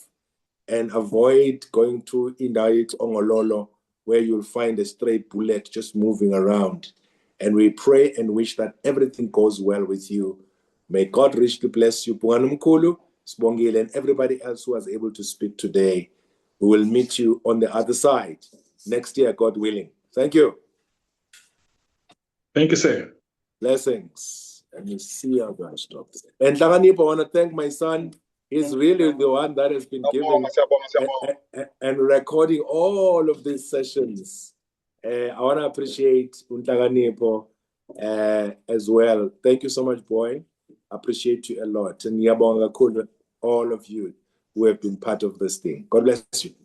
and avoid going to Indait Ongololo, where you'll find a stray bullet just moving around. And we pray and wish that everything goes well with you. May God richly bless you. Pungane Mkhulu, Sibongile, and everybody else who was able to speak today. We will meet you on the other side next year, God willing. Thank you.
Thank you, sir.
Blessings. Let me see how to stop. And Hlakanipho, I want to thank my son. He's really the one that has been giving and recording all of these sessions. I want to appreciate Hlakanipho as well. Thank you so much, boy. Appreciate you a lot. And ngiyabonga kakhulu all of you who have been part of this thing. God bless you.